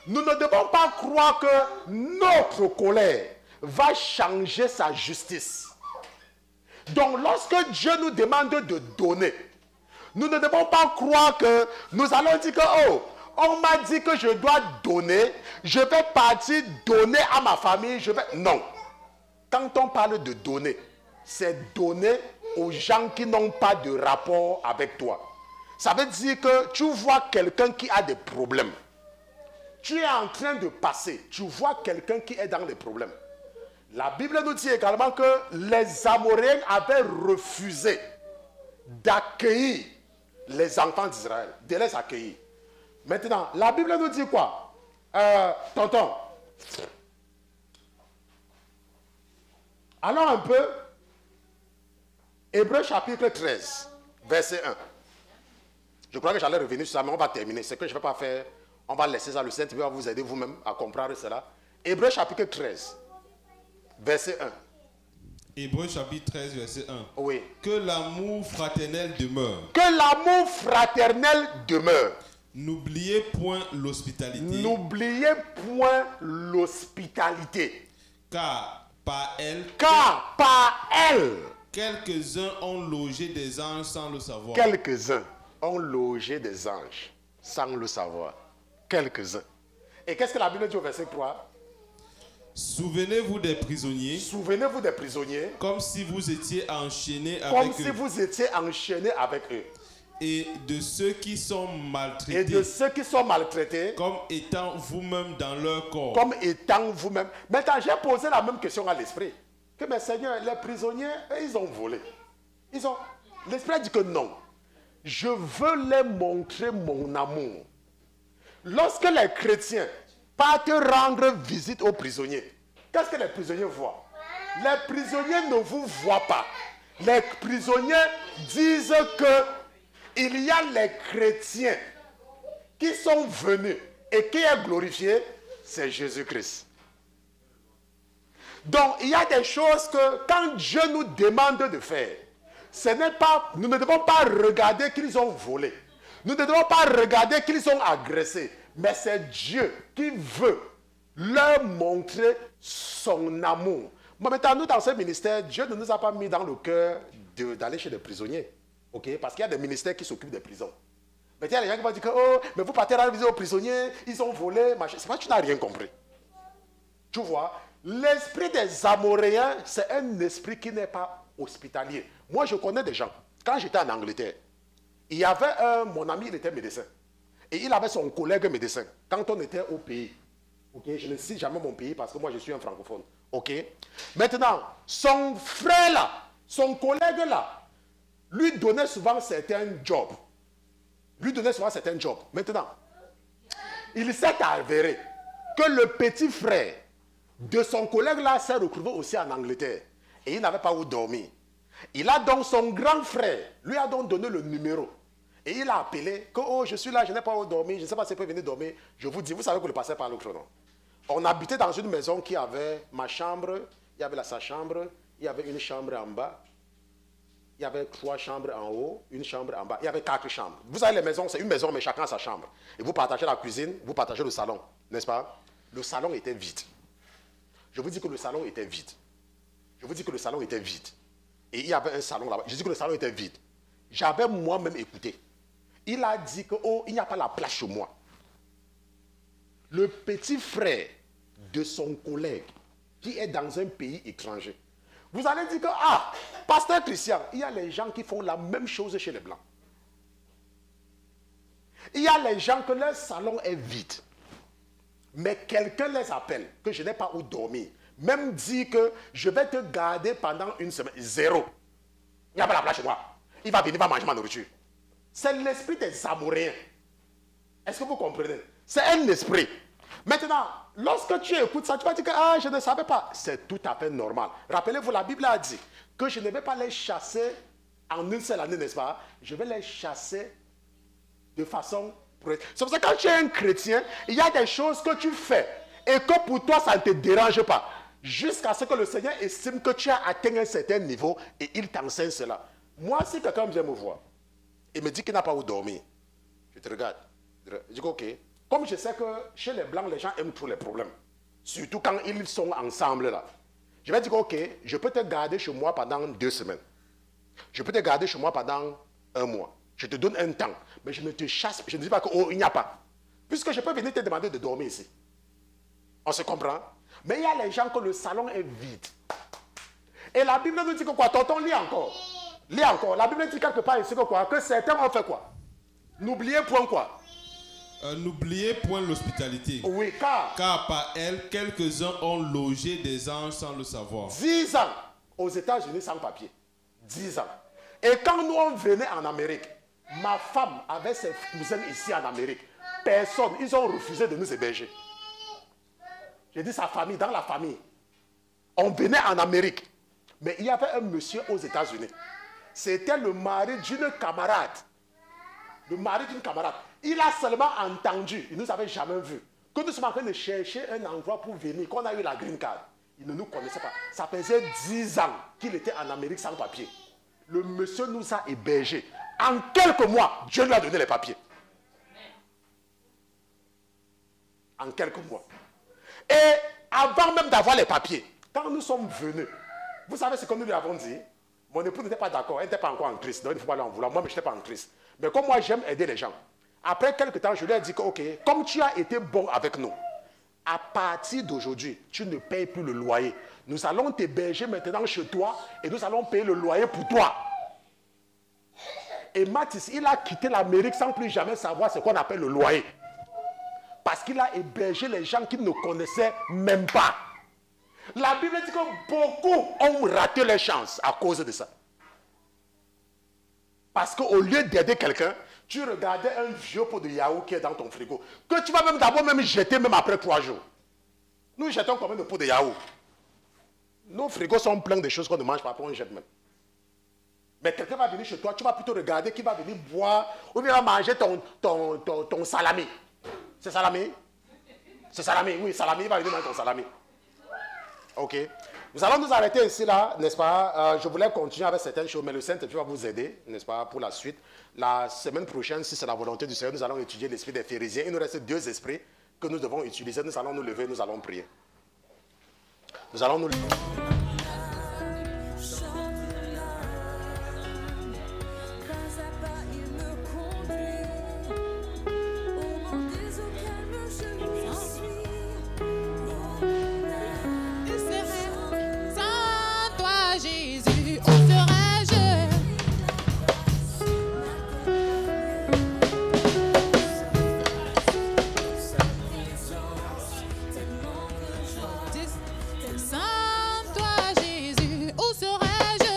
nous ne devons pas croire que notre colère va changer sa justice. Donc, lorsque Dieu nous demande de donner, nous ne devons pas croire que nous allons dire que, oh, on m'a dit que je dois donner, je vais partir donner à ma famille, Non. Quand on parle de donner, c'est donner aux gens qui n'ont pas de rapport avec toi. Ça veut dire que tu vois quelqu'un qui a des problèmes. Tu es en train de passer, tu vois quelqu'un qui est dans les problèmes. La Bible nous dit également que les Amoréens avaient refusé d'accueillir les enfants d'Israël, de les accueillir. Maintenant, la Bible nous dit quoi? Tonton, allons un peu, Hébreux chapitre 13, verset 1. Je crois que j'allais revenir sur ça, mais on va terminer. Ce que je ne vais pas faire, on va laisser ça, le Saint-Esprit va vous aider vous-même à comprendre cela. Hébreux chapitre 13, verset 1. Hébreux chapitre 13, verset 1. Oui. Que l'amour fraternel demeure. Que l'amour fraternel demeure. N'oubliez point l'hospitalité. N'oubliez point l'hospitalité. Car par elle, quelques-uns ont logé des anges sans le savoir. Quelques-uns ont logé des anges sans le savoir. Quelques-uns. Et qu'est-ce que la Bible dit au verset 3? Souvenez-vous des prisonniers. Souvenez-vous des prisonniers. Comme si vous étiez enchaînés avec eux. Comme si vous étiez enchaînés avec eux. Et de ceux qui sont maltraités. Et de ceux qui sont maltraités. Comme étant vous-même dans leur corps. Comme étant vous-même. Maintenant, j'ai posé la même question à l'esprit. Que mes seigneurs, les prisonniers, ils ont volé. L'esprit dit que non. Je veux les montrer mon amour. Lorsque les chrétiens partent rendre visite aux prisonniers, qu'est-ce que les prisonniers voient? Les prisonniers ne vous voient pas. Les prisonniers disent que il y a les chrétiens qui sont venus et qui est glorifié, c'est Jésus-Christ. Donc, il y a des choses que quand Dieu nous demande de faire, nous ne devons pas regarder qu'ils ont volé. Nous ne devons pas regarder qu'ils ont agressé. Mais c'est Dieu qui veut leur montrer son amour. Moi, maintenant, nous, dans ce ministère, Dieu ne nous a pas mis dans le cœur d'aller chez les prisonniers. Okay? Parce qu'il y a des ministères qui s'occupent des prisons. Mais il y a des gens qui vont dire que, oh, mais vous partez rendre visite aux prisonniers, ils ont volé, machin. C'est parce que tu n'as rien compris. Tu vois, l'esprit des Amoréens, c'est un esprit qui n'est pas hospitalier. Moi, je connais des gens. Quand j'étais en Angleterre, il y avait mon ami, il était médecin. Et il avait son collègue médecin. Quand on était au pays. Okay? Je ne cite jamais mon pays parce que moi, je suis un francophone. Okay? Maintenant, son frère là, son collègue là, lui donnait souvent certains jobs. Maintenant, il s'est avéré que le petit frère de son collègue là s'est retrouvé aussi en Angleterre. Et il n'avait pas où dormir. Il a donc son grand frère, lui a donc donné le numéro. Et il a appelé que, oh, je suis là, je n'ai pas où dormir, je ne sais pas si vous pouvez venir dormir. Je vous dis, vous savez que le passé par l'autre nom. On habitait dans une maison qui avait ma chambre, il y avait sa chambre, il y avait une chambre en bas, il y avait 3 chambres en haut, une chambre en bas, il y avait 4 chambres. Vous savez, les maisons, c'est une maison, mais chacun a sa chambre. Et vous partagez la cuisine, vous partagez le salon, n'est-ce pas? Le salon était vide. Je vous dis que le salon était vide. Et il y avait un salon là-bas. Je dis que le salon était vide. J'avais moi-même écouté. Il a dit que, oh, il n'y a pas la place chez moi. Le petit frère de son collègue qui est dans un pays étranger. Vous allez dire que, ah, pasteur Christian, il y a les gens qui font la même chose chez les Blancs. Il y a les gens que leur salon est vide. Mais quelqu'un les appelle, que je n'ai pas où dormir. Même dit que je vais te garder pendant une semaine. 0. Il n'y a pas la place chez moi. Il va venir, il va manger ma nourriture. C'est l'esprit des Amoréens. Est-ce que vous comprenez? C'est un esprit. Maintenant, lorsque tu écoutes ça, tu vas dire que ah, je ne savais pas. C'est tout à fait normal. Rappelez-vous, la Bible a dit que je ne vais pas les chasser en une seule année, n'est-ce pas? Je vais les chasser de façon... C'est pour ça que quand tu es un chrétien, il y a des choses que tu fais et que pour toi, ça ne te dérange pas. Jusqu'à ce que le Seigneur estime que tu as atteint un certain niveau et il t'enseigne cela. Moi, si quelqu'un vient me voir et me dit qu'il n'a pas où dormir, je te regarde. Je dis ok. Comme je sais que chez les Blancs, les gens aiment tous les problèmes. Surtout quand ils sont ensemble là. Je vais dire ok, je peux te garder chez moi pendant 2 semaines. Je peux te garder chez moi pendant 1 mois. Je te donne un temps. Mais je ne te chasse, je ne dis pas qu'il n'y a pas. Puisque je peux venir te demander de dormir ici. On se comprend? Mais il y a les gens que le salon est vide. Et la Bible nous dit que quoi? Tonton, lis encore. Lis encore. La Bible dit quelque part ici que quoi? Que certains ont fait quoi? N'oubliez point quoi? N'oubliez point l'hospitalité. Oui, car par elle, quelques-uns ont logé des anges sans le savoir. 10 ans aux États-Unis sans papier. 10 ans. Et quand nous on venait en Amérique, ma femme avait ses cousins ici en Amérique. Personne, ils ont refusé de nous héberger. J'ai dit sa famille, dans la famille. On venait en Amérique. Mais il y avait un monsieur aux États-Unis. C'était le mari d'une camarade. Le mari d'une camarade. Il a seulement entendu, il ne nous avait jamais vu, que nous sommes en train de chercher un endroit pour venir, qu'on a eu la green card. Il ne nous connaissait pas. Ça faisait 10 ans qu'il était en Amérique sans papier. Le monsieur nous a hébergés. En quelques mois, Dieu lui a donné les papiers. En quelques mois. Et avant même d'avoir les papiers, quand nous sommes venus, vous savez ce que nous lui avons dit? Mon épouse n'était pas d'accord, elle n'était pas encore en Christ, donc il ne faut pas l'en vouloir. Moi, mais je n'étais pas en Christ. Mais comme moi, j'aime aider les gens. Après quelques temps, je lui ai dit que, ok, comme tu as été bon avec nous, à partir d'aujourd'hui, tu ne payes plus le loyer. Nous allons t'héberger maintenant chez toi et nous allons payer le loyer pour toi. Et Mathis, il a quitté l'Amérique sans plus jamais savoir ce qu'on appelle le loyer. Parce qu'il a hébergé les gens qu'il ne connaissait même pas. La Bible dit que beaucoup ont raté leur chance à cause de ça. Parce qu'au lieu d'aider quelqu'un, tu regardais un vieux pot de yaourt qui est dans ton frigo, que tu vas même d'abord même jeter même après 3 jours. Nous jetons combien de pots de yaourt? Nos frigos sont pleins de choses qu'on ne mange pas, après on jette même. Mais quelqu'un va venir chez toi, tu vas plutôt regarder qui va venir boire, ou bien va manger ton salami. C'est salami? C'est salami, oui, salami, il va venir manger ton salami. Ok. Nous allons nous arrêter ici, là, n'est-ce pas? Je voulais continuer avec certaines choses, mais le Saint-Esprit va vous aider, n'est-ce pas, pour la suite. La semaine prochaine, si c'est la volonté du Seigneur, nous allons étudier l'esprit des pharisiens. Il nous reste 2 esprits que nous devons utiliser. Nous allons nous lever, nous allons prier. Nous allons nous lever.